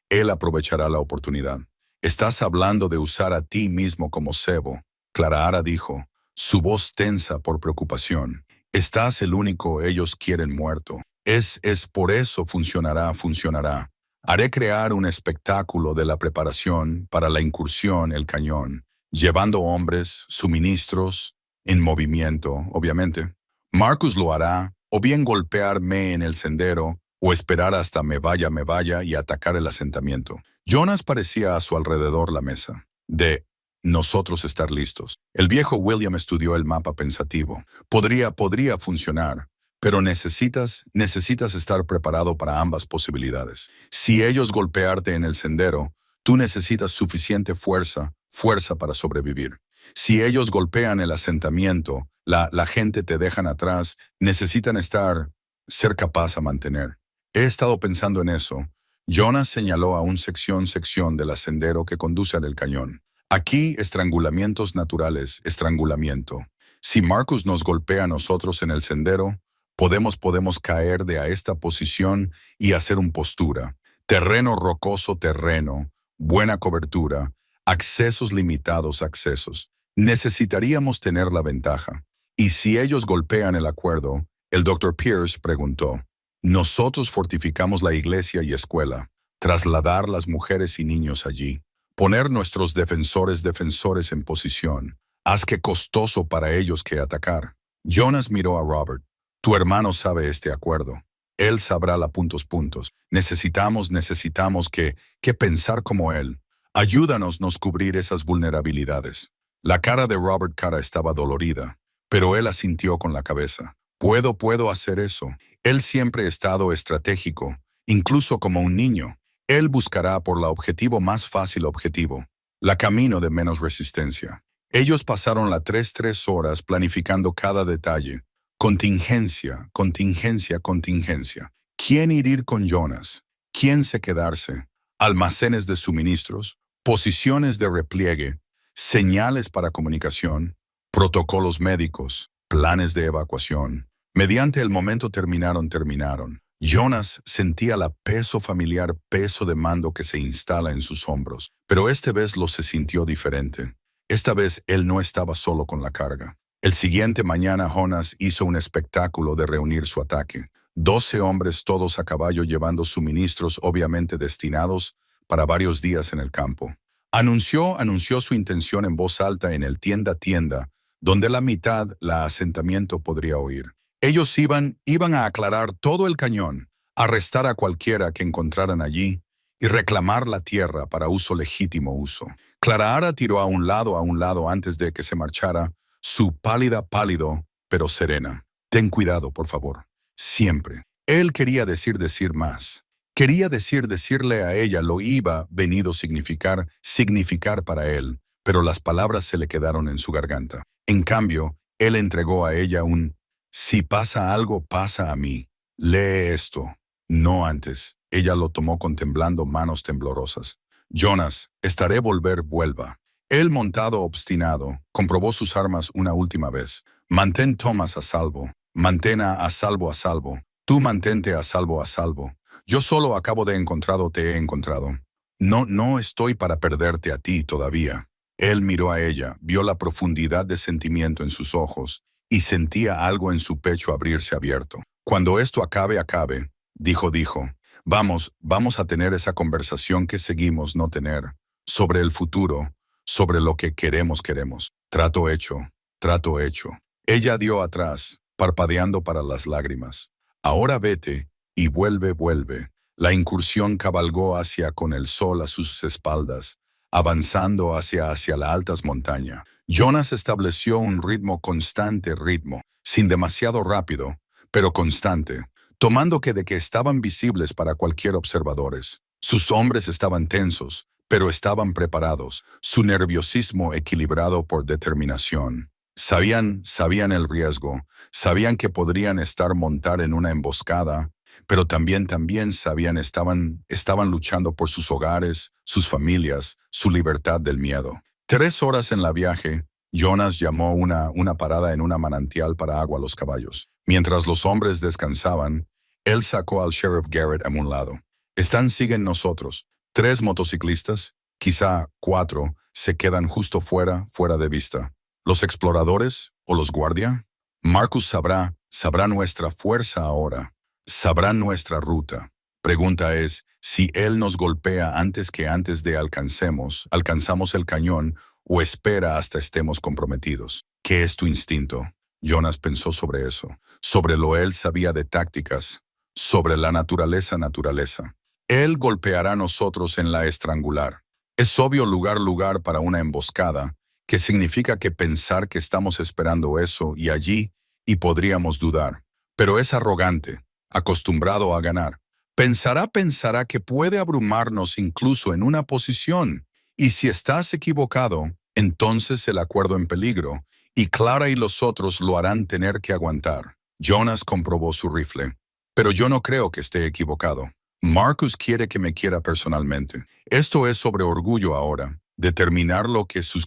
A: él aprovechará la oportunidad. Estás hablando de usar a ti mismo como cebo. Clara Ara dijo, su voz tensa por preocupación. Estás el único ellos quieren muerto. Es por eso funcionará. Haré crear un espectáculo de la preparación para la incursión, el cañón, llevando hombres, suministros, en movimiento, obviamente. Marcus lo hará, o bien golpearme en el sendero, o esperar hasta me vaya y atacar el asentamiento. Jonas parecía a su alrededor la mesa. nosotros estar listos. El viejo William estudió el mapa pensativo. Podría funcionar, pero necesitas estar preparado para ambas posibilidades. Si ellos golpearte en el sendero, tú necesitas suficiente fuerza para sobrevivir. Si ellos golpean el asentamiento, la gente te dejan atrás, necesitan ser capaz a mantener. He estado pensando en eso. Jonas señaló a un sección del sendero que conduce al cañón. Aquí, estrangulamientos naturales, estrangulamiento. Si Marcus nos golpea a nosotros en el sendero, podemos caer de a esta posición y hacer un postura. Terreno rocoso, buena cobertura, accesos limitados, accesos. Necesitaríamos tener la ventaja. Y si ellos golpean el acuerdo, el Dr. Pierce preguntó, nosotros fortificamos la iglesia y escuela, trasladar las mujeres y niños allí, poner nuestros defensores en posición. Haz que costoso para ellos que atacar. Jonas miró a Robert. Tu hermano sabe este acuerdo. Él sabrá la puntos. Necesitamos que pensar como él. Ayúdanos nos cubrir esas vulnerabilidades. La cara de Robert Cara estaba dolorida, pero él asintió con la cabeza. Puedo hacer eso. Él siempre ha estado estratégico, incluso como un niño. Él buscará por la objetivo más fácil objetivo, la camino de menos resistencia. Ellos pasaron las tres horas planificando cada detalle. Contingencia. ¿Quién ir con Jonas? ¿Quién se quedarse? Almacenes de suministros, posiciones de repliegue, señales para comunicación, protocolos médicos, planes de evacuación. Mediante el momento terminaron. Jonas sentía la peso familiar, peso de mando que se instala en sus hombros, pero esta vez se sintió diferente. Esta vez él no estaba solo con la carga. El siguiente mañana Jonas hizo un espectáculo de reunir su ataque. 12 hombres todos a caballo llevando suministros obviamente destinados para varios días en el campo. Anunció su intención en voz alta en el tienda, donde la mitad la asentamiento podría oír. Ellos iban a aclarar todo el cañón, arrestar a cualquiera que encontraran allí y reclamar la tierra para legítimo uso. Clara tiró a un lado antes de que se marchara, su pálido, pero serena. Ten cuidado, por favor. Siempre. Él quería decir más. Quería decirle a ella lo iba venido significar para él, pero las palabras se le quedaron en su garganta. En cambio, él entregó a ella si pasa algo, pasa a mí. Lee esto. No antes. Ella lo tomó contemplando manos temblorosas. Jonas, vuelva. Él montado obstinado, comprobó sus armas una última vez. Mantén Thomas a salvo. Mantén a salvo. Tú mantente a salvo. Yo solo acabo de te he encontrado. No estoy para perderte a ti todavía. Él miró a ella, vio la profundidad de sentimiento en sus ojos y sentía algo en su pecho abrirse abierto. Cuando esto acabe, dijo. Vamos a tener esa conversación que seguimos no tener. Sobre el futuro, sobre lo que queremos. Trato hecho. Ella dio atrás, parpadeando para las lágrimas. Ahora vete y vuelve. La incursión cabalgó con el sol a sus espaldas, avanzando hacia las altas montañas. Jonas estableció un constante ritmo, sin demasiado rápido, pero constante, tomando de que estaban visibles para cualquier observadores. Sus hombres estaban tensos, pero estaban preparados, su nerviosismo equilibrado por determinación. Sabían el riesgo, sabían que podrían montar en una emboscada, pero también estaban luchando por sus hogares, sus familias, su libertad del miedo. 3 horas en la viaje, Jonas llamó una parada en una manantial para agua a los caballos. Mientras los hombres descansaban, él sacó al Sheriff Garrett a un lado. Siguen nosotros. 3 motociclistas, quizá 4, se quedan justo fuera de vista. ¿Los exploradores o los guardia? Marcus sabrá nuestra fuerza ahora, sabrá nuestra ruta. Pregunta es, si él nos golpea antes de alcanzamos el cañón o espera hasta estemos comprometidos. ¿Qué es tu instinto? Jonas pensó sobre eso, sobre lo él sabía de tácticas, sobre la naturaleza. Él golpeará a nosotros en la estrangular. Es obvio lugar para una emboscada, que significa que pensar que estamos esperando eso y allí, y podríamos dudar. Pero es arrogante, acostumbrado a ganar. Pensará que puede abrumarnos incluso en una posición. Y si estás equivocado, entonces el acuerdo en peligro, y Clara y los otros lo harán tener que aguantar. Jonas comprobó su rifle. Pero yo no creo que esté equivocado. Marcus quiere que me quiera personalmente. Esto es sobre orgullo ahora. Determinar lo que sus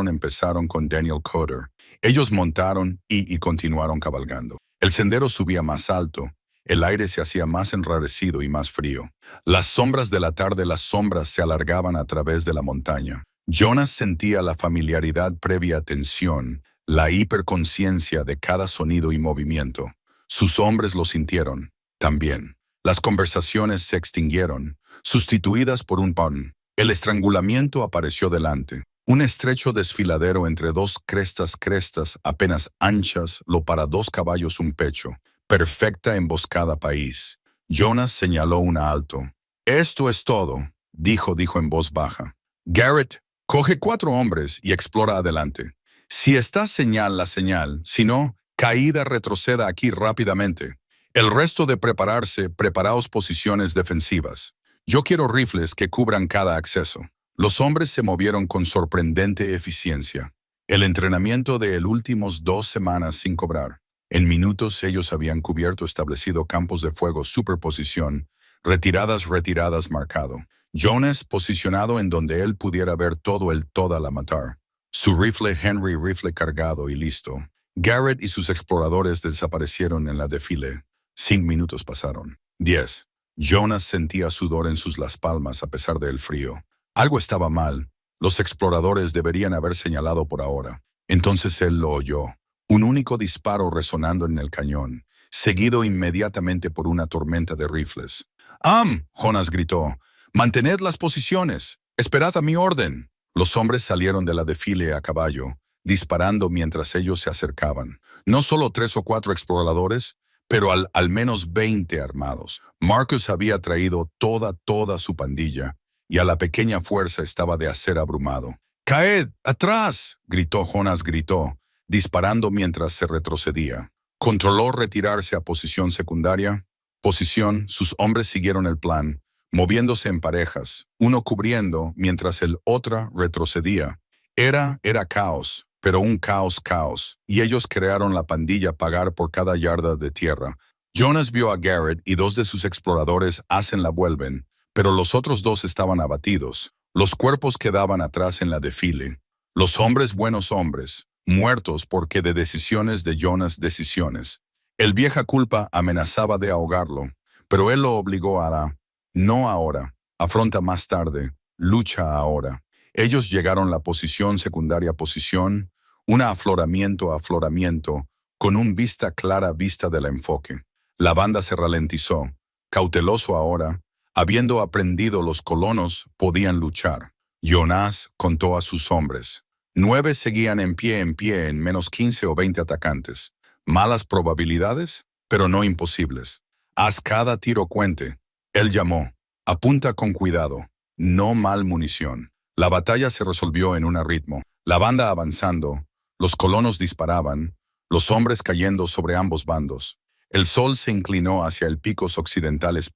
A: empezaron con Daniel Coder. Ellos montaron y continuaron cabalgando. El sendero subía más alto. El aire se hacía más enrarecido y más frío. Las sombras de la tarde, las sombras se alargaban a través de la montaña. Jonas sentía la familiaridad previa tensión, la hiperconciencia de cada sonido y movimiento. Sus hombres lo sintieron, también. Las conversaciones se extinguieron, sustituidas por un pan. El estrangulamiento apareció delante. Un estrecho desfiladero entre dos crestas apenas anchas, lo para dos caballos un pecho. Perfecta emboscada país. Jonas señaló una alto. Esto es todo, dijo en voz baja. Garrett, coge 4 hombres y explora adelante. Si está señal, la señal. Si no, caída, retroceda aquí rápidamente. El resto de prepararse, preparaos posiciones defensivas. Yo quiero rifles que cubran cada acceso. Los hombres se movieron con sorprendente eficiencia. El entrenamiento de las últimas 2 semanas sin cobrar. En minutos ellos habían establecido campos de fuego, superposición, retiradas marcado. Jonas posicionado en donde él pudiera ver toda la matar. Su rifle Henry rifle cargado y listo. Garrett y sus exploradores desaparecieron en la desfile. 5 minutos pasaron. 10. Jonas sentía sudor en sus las palmas a pesar del frío. Algo estaba mal. Los exploradores deberían haber señalado por ahora. Entonces él lo oyó. Un único disparo resonando en el cañón, seguido inmediatamente por una tormenta de rifles. Jonas gritó. Mantened las posiciones. Esperad a mi orden. Los hombres salieron de la desfile a caballo, disparando mientras ellos se acercaban. No solo 3 o 4 exploradores, pero al menos 20 armados. Marcus había traído toda su pandilla, y a la pequeña fuerza estaba de hacer abrumado. «¡Caed! ¡Atrás!», Jonas gritó, disparando mientras se retrocedía. Controló retirarse a posición secundaria. Sus hombres siguieron el plan, moviéndose en parejas, uno cubriendo mientras el otro retrocedía. Era caos, pero un caos, y ellos crearon la pandilla pagar por cada yarda de tierra. Jonas vio a Garrett y 2 de sus exploradores la vuelven, pero los otros 2 estaban abatidos. Los cuerpos quedaban atrás en la desfile. Los hombres buenos hombres, muertos porque de decisiones de Jonas decisiones. El vieja culpa amenazaba de ahogarlo, pero él lo obligó a no ahora, afronta más tarde, lucha ahora. Ellos llegaron a la posición secundaria posición, un afloramiento, con un vista clara vista del enfoque. La banda se ralentizó, cauteloso ahora, habiendo aprendido los colonos podían luchar. Jonas contó a sus hombres. 9 seguían en pie en menos 15 o 20 atacantes. Malas probabilidades, pero no imposibles. Haz cada tiro cuente. Él llamó. Apunta con cuidado. No mal munición. La batalla se resolvió en un ritmo. La banda avanzando. Los colonos disparaban. Los hombres cayendo sobre ambos bandos. El sol se inclinó hacia el picos occidentales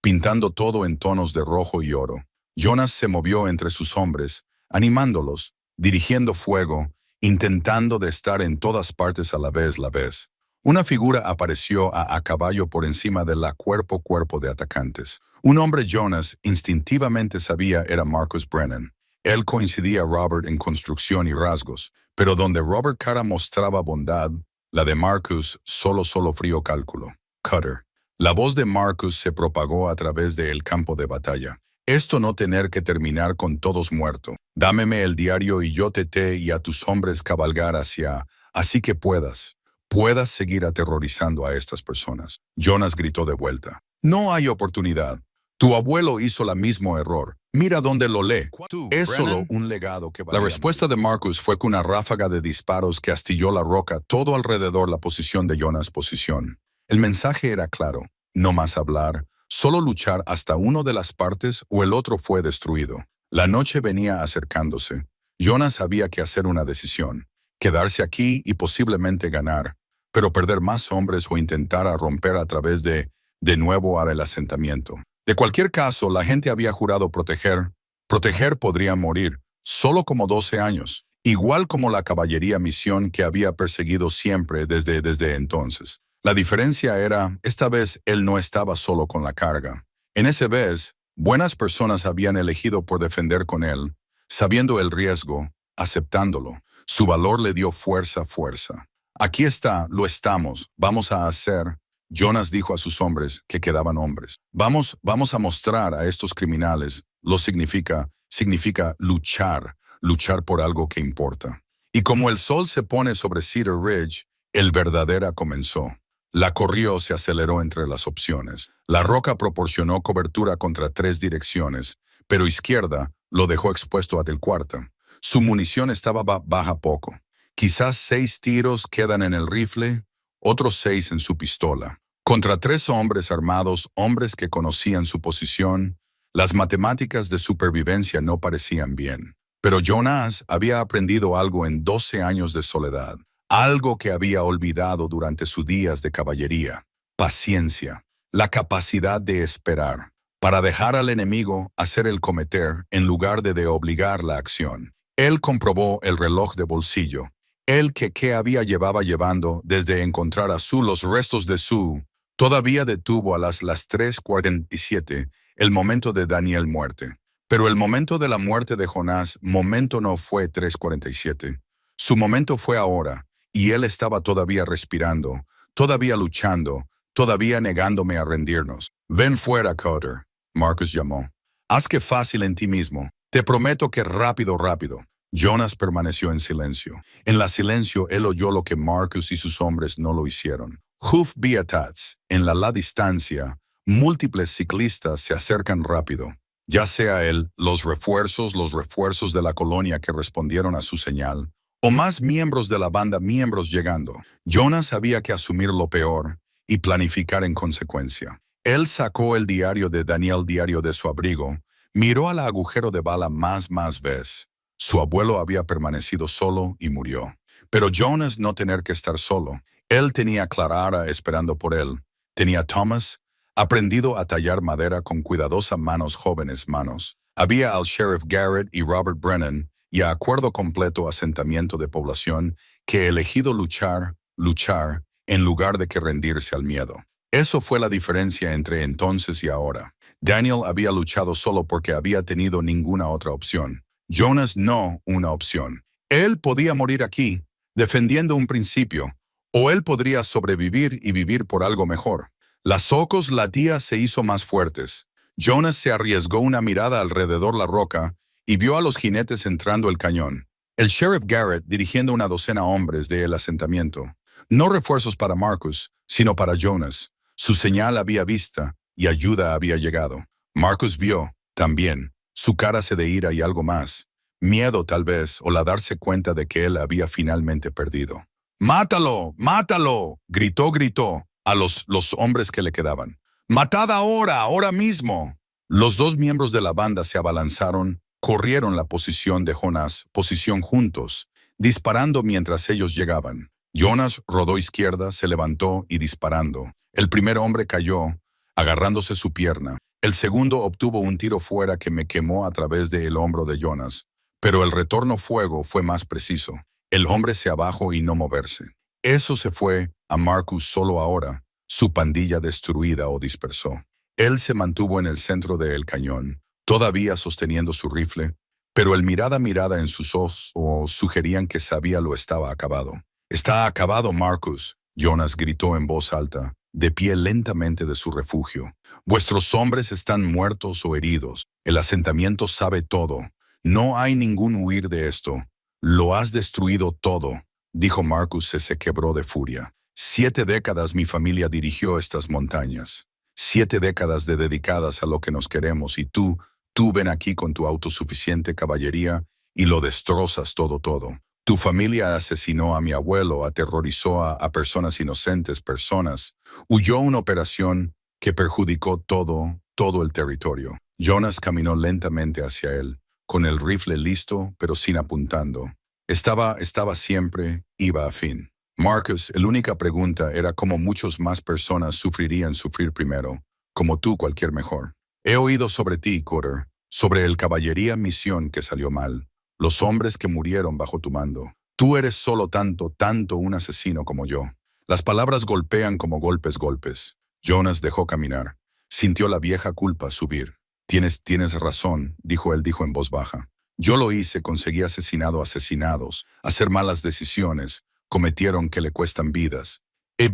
A: pintando todo en tonos de rojo y oro. Jonas se movió entre sus hombres, animándolos, dirigiendo fuego, intentando de estar en todas partes a la vez. Una figura apareció a caballo por encima de la cuerpo de atacantes. Un hombre Jonas instintivamente sabía era Marcus Brennan. Él coincidía a Robert en construcción y rasgos, pero donde Robert cara mostraba bondad, la de Marcus solo frío cálculo. Cutter. La voz de Marcus se propagó a través del campo de batalla. Esto no tener que terminar con todos muertos. Dámeme el diario y yo te y a tus hombres cabalgar así que puedas seguir aterrorizando a estas personas. Jonas gritó de vuelta. No hay oportunidad. Tu abuelo hizo el mismo error. Mira dónde lo lee. Es solo un legado que valía. La respuesta de Marcus fue con una ráfaga de disparos que astilló la roca todo alrededor la posición de Jonas' posición. El mensaje era claro. No más hablar, solo luchar hasta uno de las partes o el otro fue destruido. La noche venía acercándose. Jonas sabía que hacer una decisión, quedarse aquí y posiblemente ganar, pero perder más hombres o intentar romper a través de nuevo al asentamiento. De cualquier caso, la gente había jurado proteger. Proteger podría morir, solo como 12 años, igual como la caballería misión que había perseguido siempre desde entonces. La diferencia era, esta vez él no estaba solo con la carga. En esa vez, buenas personas habían elegido por defender con él, sabiendo el riesgo, aceptándolo. Su valor le dio fuerza. Aquí está, lo estamos, vamos a hacer. Jonas dijo a sus hombres, que quedaban hombres. Vamos a mostrar a estos criminales lo significa luchar por algo que importa. Y como el sol se pone sobre Cedar Ridge, el verdadera comenzó. La corrió se aceleró entre las opciones. La roca proporcionó cobertura contra 3 direcciones, pero izquierda lo dejó expuesto a del cuarta. Su munición estaba baja poco. Quizás 6 tiros quedan en el rifle, otros 6 en su pistola. Contra 3 hombres armados, hombres que conocían su posición, las matemáticas de supervivencia no parecían bien. Pero Jonas había aprendido algo en 12 años de soledad, algo que había olvidado durante sus días de caballería: paciencia, la capacidad de esperar, para dejar al enemigo hacer el cometer en lugar de obligar la acción. Él comprobó el reloj de bolsillo, el que había llevando desde encontrar a los restos de su. Todavía detuvo a las 3:47 el momento de Daniel muerte. Pero el momento de la muerte de Jonás, momento no fue 3:47. Su momento fue ahora, y él estaba todavía respirando, todavía luchando, todavía negándome a rendirnos. Ven fuera, Cotter, Marcus llamó. Haz que fácil en ti mismo. Te prometo que rápido. Jonas permaneció en silencio. En la silencio él oyó lo que Marcus y sus hombres no lo hicieron. Hoof Beatats, en la distancia, múltiples ciclistas se acercan rápido. Ya sea él, los refuerzos de la colonia que respondieron a su señal, o más miembros de la banda llegando. Jonas había que asumir lo peor y planificar en consecuencia. Él sacó el diario de Daniel de su abrigo, miró al agujero de bala más vez. Su abuelo había permanecido solo y murió. Pero Jonas no tener que estar solo. Él tenía a Clara esperando por él. Tenía a Thomas, aprendido a tallar madera con cuidadosas jóvenes manos. Había al Sheriff Garrett y Robert Brennan, y a acuerdo completo asentamiento de población que elegido luchar, en lugar de que rendirse al miedo. Eso fue la diferencia entre entonces y ahora. Daniel había luchado solo porque había tenido ninguna otra opción. Jonas no una opción. Él podía morir aquí, defendiendo un principio, o él podría sobrevivir y vivir por algo mejor. Las ojos latías se hizo más fuertes. Jonas se arriesgó una mirada alrededor la roca y vio a los jinetes entrando el cañón. El Sheriff Garrett dirigiendo una docena de hombres del asentamiento. No refuerzos para Marcus, sino para Jonas. Su señal había vista y ayuda había llegado. Marcus vio, también, su cara de ira y algo más. Miedo tal vez, o la darse cuenta de que él había finalmente perdido. ¡Mátalo! ¡Mátalo! Gritó a los hombres que le quedaban. ¡Matad ahora mismo! Los 2 miembros de la banda se abalanzaron, corrieron la posición de Jonas, posición juntos, disparando mientras ellos llegaban. Jonas rodó izquierda, se levantó y disparando. El primer hombre cayó, agarrándose su pierna. El segundo obtuvo un tiro fuera que me quemó a través del hombro de Jonas. Pero el retorno fuego fue más preciso. El hombre se abajó y no moverse. Eso se fue a Marcus solo ahora. Su pandilla destruida o dispersó. Él se mantuvo en el centro del cañón, todavía sosteniendo su rifle, pero el mirada en sus ojos sugerían que sabía lo estaba acabado. «Está acabado, Marcus», Jonas gritó en voz alta, de pie lentamente de su refugio. «Vuestros hombres están muertos o heridos. El asentamiento sabe todo. No hay ningún huir de esto. Lo has destruido todo», dijo Marcus. Se quebró de furia. 7 décadas mi familia dirigió estas montañas. 7 décadas dedicadas a lo que nos queremos, y tú ven aquí con tu autosuficiente caballería y lo destrozas todo. Tu familia asesinó a mi abuelo, aterrorizó a personas inocentes, huyó una operación que perjudicó todo el territorio. Jonas caminó lentamente hacia él. con el rifle listo, pero sin apuntando. Estaba siempre, iba a fin. Marcus, la única pregunta era cómo muchas más personas sufrirían sufrir primero, como tú cualquier mejor. He oído sobre ti, Cutter, sobre el caballería misión que salió mal, los hombres que murieron bajo tu mando. Tú eres solo tanto un asesino como yo. Las palabras golpean como golpes. Jonas dejó caminar. Sintió la vieja culpa subir. Tienes razón, dijo en voz baja. Yo lo hice, conseguí asesinados, hacer malas decisiones, cometieron que le cuestan vidas. He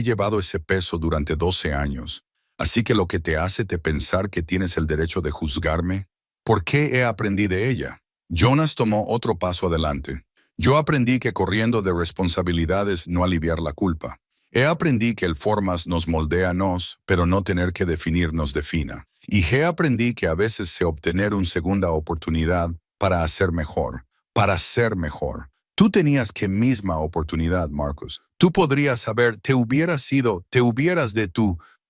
A: llevado ese peso durante 12 años. Así que lo que te hace te pensar que tienes el derecho de juzgarme, ¿por qué he aprendido de ella? Jonas tomó otro paso adelante. Yo aprendí que corriendo de responsabilidades no aliviar la culpa. He aprendí que el formas nos moldea pero no tener que definirnos defina. Y he aprendí que a veces se obtener una segunda oportunidad para hacer mejor, para ser mejor. Tú tenías que misma oportunidad, Marcus. Tú podrías haber, te hubieras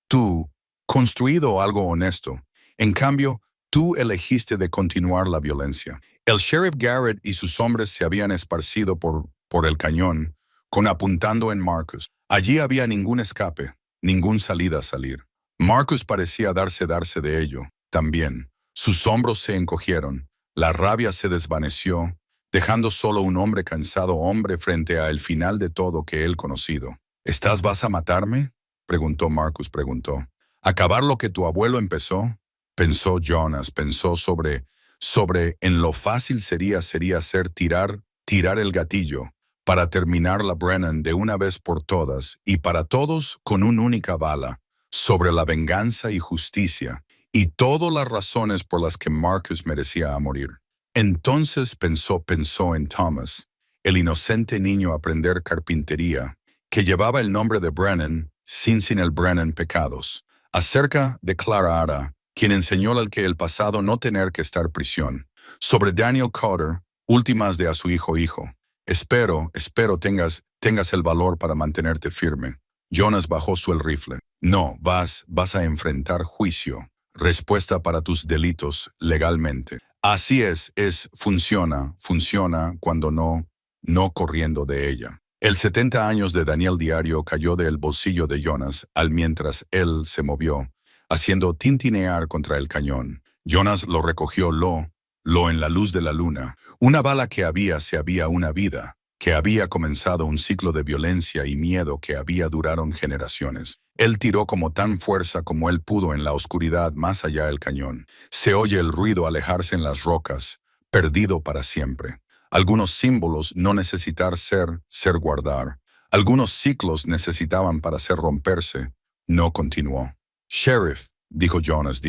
A: tú, construido algo honesto. En cambio, tú elegiste de continuar la violencia. El sheriff Garrett y sus hombres se habían esparcido por el cañón, con apuntando en Marcus. Allí había ningún escape, ningún salida a salir. Marcus parecía darse de ello, también. Sus hombros se encogieron, la rabia se desvaneció, dejando solo un hombre cansado frente a el final de todo que él conocido. ¿Vas a matarme? Marcus preguntó. ¿Acabar lo que tu abuelo empezó? Pensó Jonas, pensó sobre en lo fácil sería hacer tirar el gatillo para terminar la Brennan de una vez por todas y para todos con una única bala, sobre la venganza y justicia y todas las razones por las que Marcus merecía morir. Entonces pensó en Thomas, el inocente niño a aprender carpintería, que llevaba el nombre de Brennan sin el Brennan pecados, acerca de Clara Ara, quien enseñó al que el pasado no tener que estar prisión, sobre Daniel Cotter, últimas de a su hijo. Espero tengas el valor para mantenerte firme. Jonas bajó el rifle. No, vas a enfrentar juicio, respuesta para tus delitos legalmente. Así funciona cuando no corriendo de ella. El 70 años de Daniel diario cayó del bolsillo de Jonas mientras él se movió, haciendo tintinear contra el cañón. Jonas lo recogió en la luz de la luna. Una bala que se había una vida, que había comenzado un ciclo de violencia y miedo que había durado generaciones. Él tiró como tan fuerza como él pudo en la oscuridad más allá del cañón. Se oye el ruido alejarse en las rocas, perdido para siempre. Algunos símbolos no necesitar ser guardar. Algunos ciclos necesitaban para ser romperse. No continuó. Sheriff, dijo Jonas,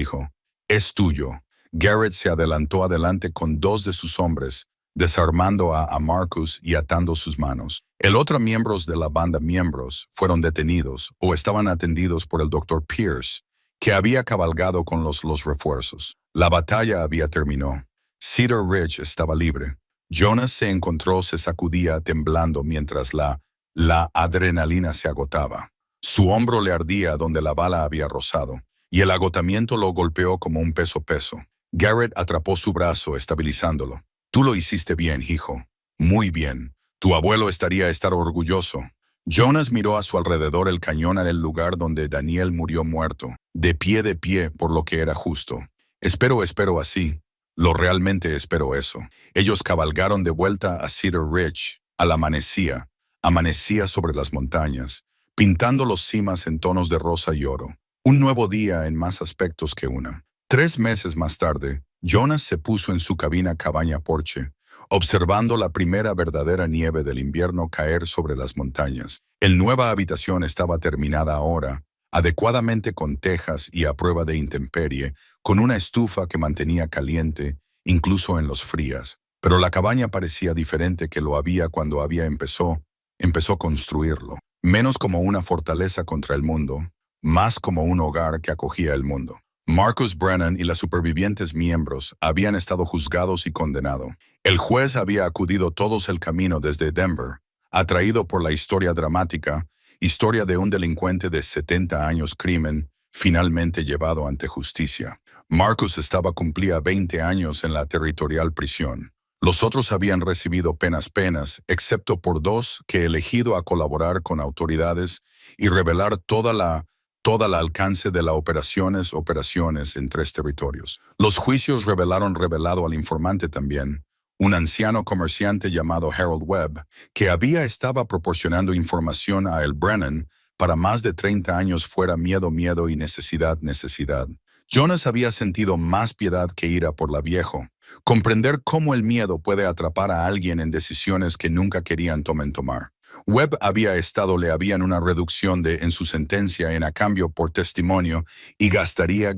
A: es tuyo. Garrett se adelantó adelante con 2 de sus hombres, desarmando a Marcus y atando sus manos. El otro miembros de la banda fueron detenidos o estaban atendidos por el Dr. Pierce, que había cabalgado con los refuerzos. La batalla había terminado. Cedar Ridge estaba libre. Jonas se sacudía temblando mientras la adrenalina se agotaba. Su hombro le ardía donde la bala había rozado, y el agotamiento lo golpeó como un peso. Garrett atrapó su brazo, estabilizándolo. Tú lo hiciste bien, hijo. Muy bien. Tu abuelo estaría orgulloso. Jonas miró a su alrededor el cañón en el lugar donde Daniel murió muerto, de pie por lo que era justo. Espero así. Lo realmente espero eso. Ellos cabalgaron de vuelta a Cedar Ridge. Amanecía sobre las montañas, pintando los cimas en tonos de rosa y oro. Un nuevo día en más aspectos que una. 3 meses más tarde, Jonas se puso en su cabaña porche, observando la primera verdadera nieve del invierno caer sobre las montañas. La nueva habitación estaba terminada ahora, adecuadamente con tejas y a prueba de intemperie, con una estufa que mantenía caliente, incluso en los frías. Pero la cabaña parecía diferente que lo había cuando empezó a construirlo. Menos como una fortaleza contra el mundo, más como un hogar que acogía el mundo. Marcus Brennan y los supervivientes miembros habían estado juzgados y condenados. El juez había acudido todos el camino desde Denver, atraído por la historia dramática, historia de un delincuente de 70 años crimen, finalmente llevado ante justicia. Marcus cumplía 20 años en la territorial prisión. Los otros habían recibido penas, excepto por dos que elegido a colaborar con autoridades y revelar toda la alcance de las operaciones en 3 territorios. Los juicios revelado al informante también, un anciano comerciante llamado Harold Webb, que estaba proporcionando información a El Brennan para más de 30 años fuera miedo y necesidad. Jonas había sentido más piedad que ira por la viejo. Comprender cómo el miedo puede atrapar a alguien en decisiones que nunca querían tomar. Webb le habían una reducción en su sentencia a cambio por testimonio y gastaría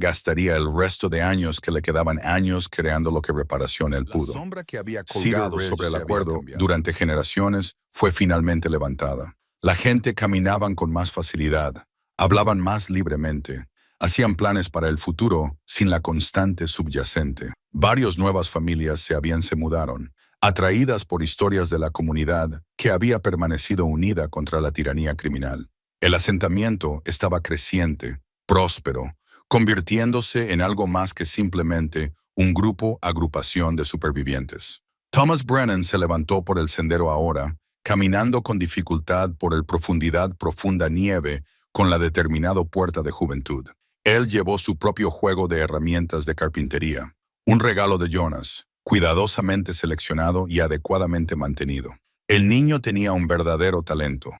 A: el resto de años que le quedaban años creando lo que reparación él pudo. La sombra que había colgado sobre el acuerdo durante generaciones fue finalmente levantada. La gente caminaban con más facilidad, hablaban más libremente, hacían planes para el futuro sin la constante subyacente. Varias nuevas familias se mudaron, atraídas por historias de la comunidad que había permanecido unida contra la tiranía criminal. El asentamiento estaba creciente, próspero, convirtiéndose en algo más que simplemente un agrupación de supervivientes. Thomas Brennan se levantó por el sendero ahora, caminando con dificultad por el profunda nieve con la determinada puerta de juventud. Él llevó su propio juego de herramientas de carpintería, un regalo de Jonas, cuidadosamente seleccionado y adecuadamente mantenido. El niño tenía un verdadero talento,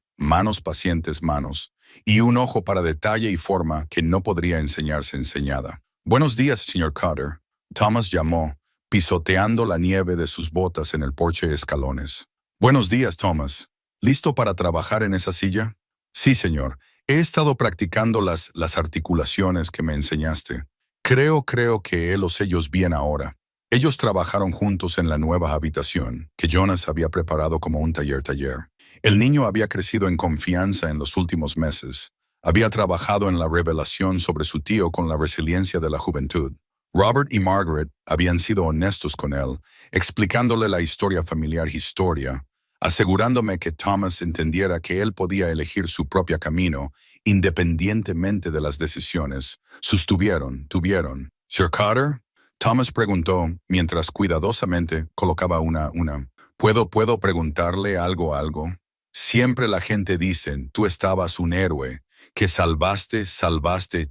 A: pacientes manos, y un ojo para detalle y forma que no podría enseñarse enseñada. «Buenos días, señor Cotter», Thomas llamó, pisoteando la nieve de sus botas en el porche de escalones. «Buenos días, Thomas. ¿Listo para trabajar en esa silla?» «Sí, señor. He estado practicando las articulaciones que me enseñaste. Creo que los sellos bien ahora». Ellos trabajaron juntos en la nueva habitación, que Jonas había preparado como un taller. El niño había crecido en confianza en los últimos meses. Había trabajado en la revelación sobre su tío con la resiliencia de la juventud. Robert y Margaret habían sido honestos con él, explicándole la historia familiar, asegurándome que Thomas entendiera que él podía elegir su propio camino, independientemente de las decisiones. Tuvieron. «Sir Cotter», Thomas preguntó, mientras cuidadosamente colocaba una. ¿Puedo preguntarle algo? Siempre la gente dice, tú estabas un héroe, que salvaste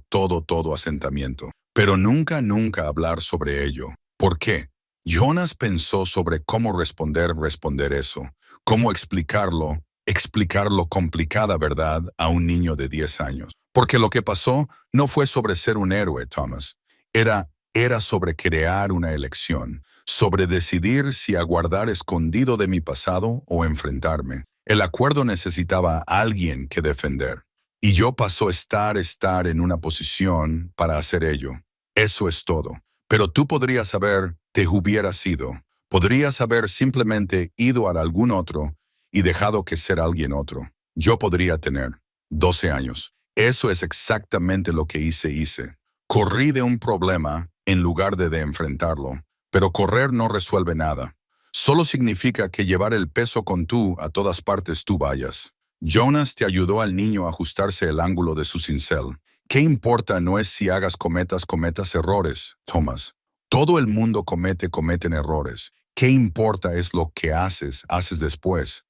A: todo asentamiento. Pero nunca hablar sobre ello. ¿Por qué? Jonas pensó sobre cómo responder eso. Cómo explicarlo complicada verdad a un niño de 10 años. Porque lo que pasó no fue sobre ser un héroe, Thomas. Era sobre crear una elección, sobre decidir si aguardar escondido de mi pasado o enfrentarme. El acuerdo necesitaba a alguien que defender. Y yo pasó a estar en una posición para hacer ello. Eso es todo. Pero tú podrías te hubiera sido. Podrías haber simplemente ido a algún otro y dejado que ser alguien otro. Yo podría tener 12 años. Eso es exactamente lo que hice. Corrí de un problema en lugar de enfrentarlo. Pero correr no resuelve nada. Solo significa que llevar el peso con tú a todas partes tú vayas. Jonas te ayudó al niño a ajustarse el ángulo de su cincel. ¿Qué importa no es si cometas errores, Thomas? Todo el mundo cometen errores. ¿Qué importa es lo que haces después?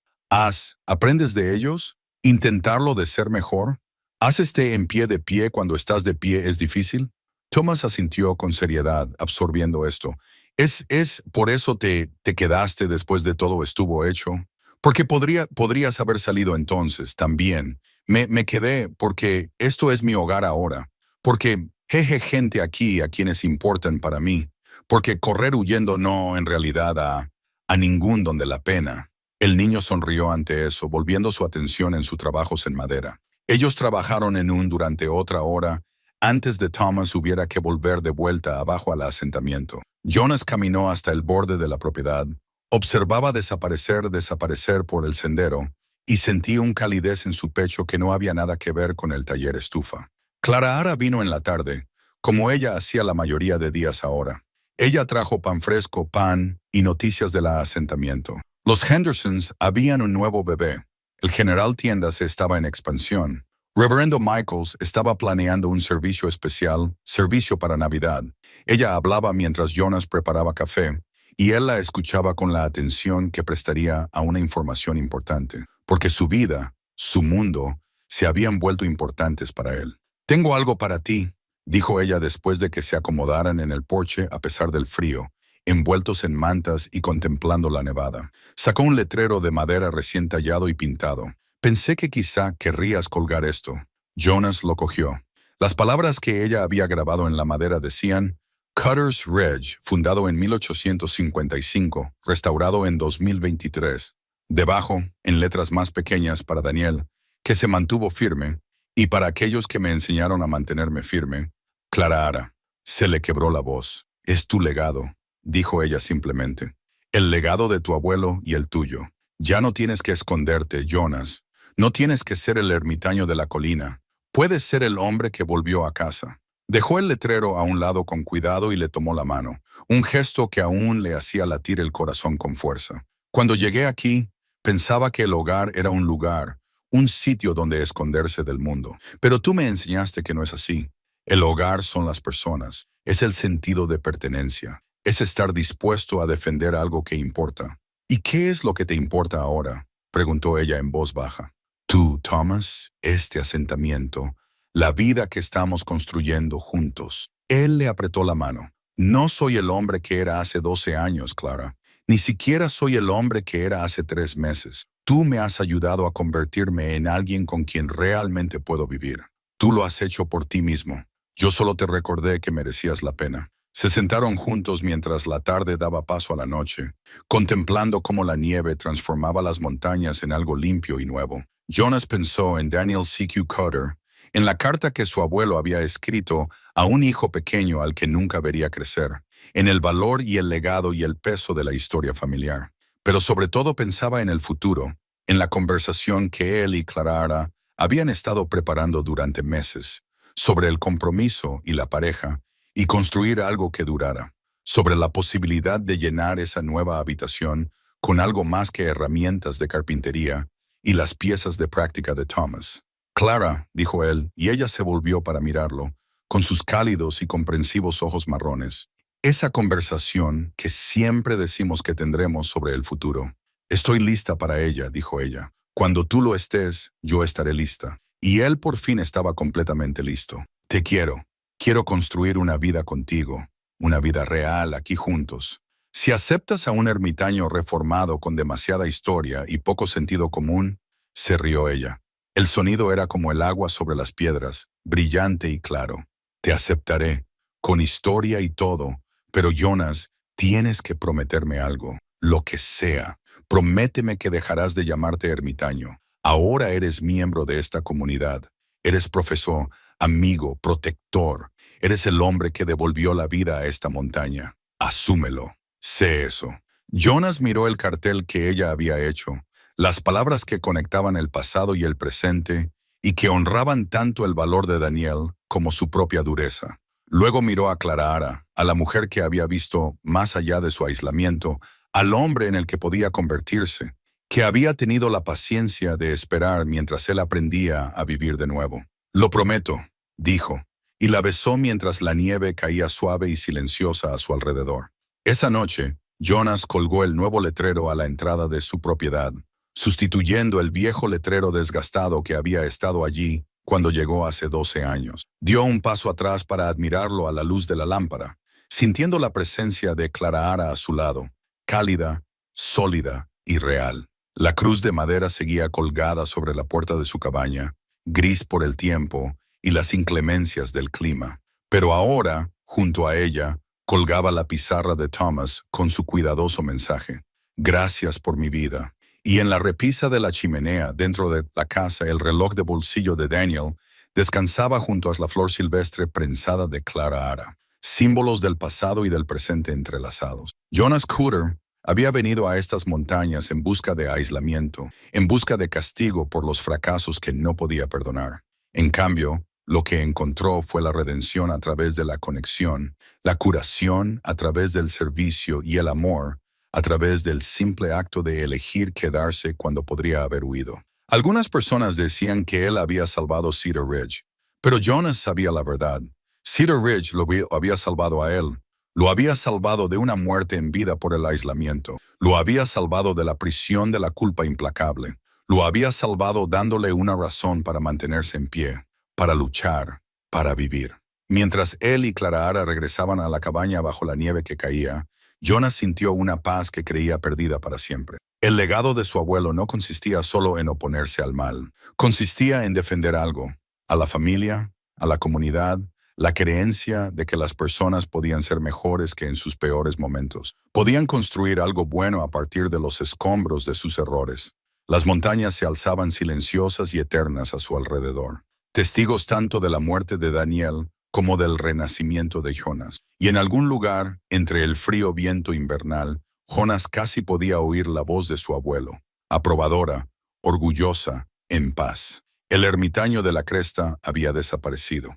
A: ¿Aprendes de ellos? ¿Intentarlo de ser mejor? ¿Haces en pie de pie cuando estás de pie es difícil? Thomas asintió con seriedad, absorbiendo esto. ¿Es por eso te quedaste después de todo estuvo hecho? Porque podrías haber salido entonces también. Me quedé porque esto es mi hogar ahora. Porque gente aquí a quienes importan para mí. Porque correr huyendo no en realidad a ningún donde la pena. El niño sonrió ante eso, volviendo su atención en sus trabajos en madera. Ellos trabajaron durante otra hora antes de Thomas hubiera que volver de vuelta abajo al asentamiento. Jonas caminó hasta el borde de la propiedad, observaba desaparecer por el sendero y sentía un calidez en su pecho que no había nada que ver con el taller estufa. Clara Ara vino en la tarde, como ella hacía la mayoría de días ahora. Ella trajo pan fresco, pan y noticias del asentamiento. Los Hendersons habían un nuevo bebé. El General Tiendas estaba en expansión. Reverendo Michaels estaba planeando un servicio especial, servicio para Navidad. Ella hablaba mientras Jonas preparaba café, y él la escuchaba con la atención que prestaría a una información importante, porque su vida, su mundo, se habían vuelto importantes para él. «Tengo algo para ti», dijo ella después de que se acomodaran en el porche a pesar del frío, envueltos en mantas y contemplando la nevada. Sacó un letrero de madera recién tallado y pintado. «Pensé que quizá querrías colgar esto». Jonas lo cogió. Las palabras que ella había grabado en la madera decían: Cutter's Ridge, fundado en 1855, restaurado en 2023. Debajo, en letras más pequeñas para Daniel, que se mantuvo firme, y para aquellos que me enseñaron a mantenerme firme, Clara Ara. Se le quebró la voz. «Es tu legado», dijo ella simplemente. «El legado de tu abuelo y el tuyo. Ya no tienes que esconderte, Jonas. No tienes que ser el ermitaño de la colina. Puedes ser el hombre que volvió a casa». Dejó el letrero a un lado con cuidado y le tomó la mano, un gesto que aún le hacía latir el corazón con fuerza. «Cuando llegué aquí, pensaba que el hogar era un lugar, un sitio donde esconderse del mundo. Pero tú me enseñaste que no es así. El hogar son las personas, es el sentido de pertenencia, es estar dispuesto a defender algo que importa». «¿Y qué es lo que te importa ahora?», preguntó ella en voz baja. «Tú, Thomas, este asentamiento, la vida que estamos construyendo juntos». Él le apretó la mano. «No soy el hombre que era hace 12 años, Clara. Ni siquiera soy el hombre que era hace 3 meses. Tú me has ayudado a convertirme en alguien con quien realmente puedo vivir. Tú lo has hecho por ti mismo. Yo solo te recordé que merecías la pena». Se sentaron juntos mientras la tarde daba paso a la noche, contemplando cómo la nieve transformaba las montañas en algo limpio y nuevo. Jonas pensó en Daniel C.Q. Cutter, en la carta que su abuelo había escrito a un hijo pequeño al que nunca vería crecer, en el valor y el legado y el peso de la historia familiar. Pero sobre todo pensaba en el futuro, en la conversación que él y Clara habían estado preparando durante meses, sobre el compromiso y la pareja, y construir algo que durara, sobre la posibilidad de llenar esa nueva habitación con algo más que herramientas de carpintería y las piezas de práctica de Thomas. «Clara», dijo él, y ella se volvió para mirarlo, con sus cálidos y comprensivos ojos marrones. «Esa conversación que siempre decimos que tendremos sobre el futuro. Estoy lista para ella», dijo ella. «Cuando tú lo estés, yo estaré lista». Y él por fin estaba completamente listo. «Te quiero. Quiero construir una vida contigo, una vida real aquí juntos. Si aceptas a un ermitaño reformado con demasiada historia y poco sentido común», se rió ella. El sonido era como el agua sobre las piedras, brillante y claro. «Te aceptaré, con historia y todo, pero Jonas, tienes que prometerme algo, lo que sea. Prométeme que dejarás de llamarte ermitaño. Ahora eres miembro de esta comunidad. Eres profesor, amigo, protector. Eres el hombre que devolvió la vida a esta montaña. Asúmelo. Sé eso». Jonas miró el cartel que ella había hecho, las palabras que conectaban el pasado y el presente y que honraban tanto el valor de Daniel como su propia dureza. Luego miró a Clara Ara, a la mujer que había visto más allá de su aislamiento, al hombre en el que podía convertirse, que había tenido la paciencia de esperar mientras él aprendía a vivir de nuevo. «Lo prometo», dijo, y la besó mientras la nieve caía suave y silenciosa a su alrededor. Esa noche, Jonas colgó el nuevo letrero a la entrada de su propiedad, sustituyendo el viejo letrero desgastado que había estado allí cuando llegó hace 12 años. Dio un paso atrás para admirarlo a la luz de la lámpara, sintiendo la presencia de Clara Ara a su lado, cálida, sólida y real. La cruz de madera seguía colgada sobre la puerta de su cabaña, gris por el tiempo y las inclemencias del clima. Pero ahora, junto a ella, colgaba la pizarra de Thomas con su cuidadoso mensaje: «Gracias por mi vida». Y en la repisa de la chimenea, dentro de la casa, el reloj de bolsillo de Daniel descansaba junto a la flor silvestre prensada de Clara Ara, símbolos del pasado y del presente entrelazados. Jonas Cutter había venido a estas montañas en busca de aislamiento, en busca de castigo por los fracasos que no podía perdonar. En cambio, lo que encontró fue la redención a través de la conexión, la curación a través del servicio y el amor a través del simple acto de elegir quedarse cuando podría haber huido. Algunas personas decían que él había salvado Cedar Ridge, pero Jonas sabía la verdad. Cedar Ridge había salvado a él. Lo había salvado de una muerte en vida por el aislamiento. Lo había salvado de la prisión de la culpa implacable. Lo había salvado dándole una razón para mantenerse en pie, para luchar, para vivir. Mientras él y Clara regresaban a la cabaña bajo la nieve que caía, Jonas sintió una paz que creía perdida para siempre. El legado de su abuelo no consistía solo en oponerse al mal. Consistía en defender algo, a la familia, a la comunidad, la creencia de que las personas podían ser mejores que en sus peores momentos. Podían construir algo bueno a partir de los escombros de sus errores. Las montañas se alzaban silenciosas y eternas a su alrededor, testigos tanto de la muerte de Daniel como del renacimiento de Jonas. Y en algún lugar, entre el frío viento invernal, Jonas casi podía oír la voz de su abuelo, aprobadora, orgullosa, en paz. El ermitaño de la cresta había desaparecido.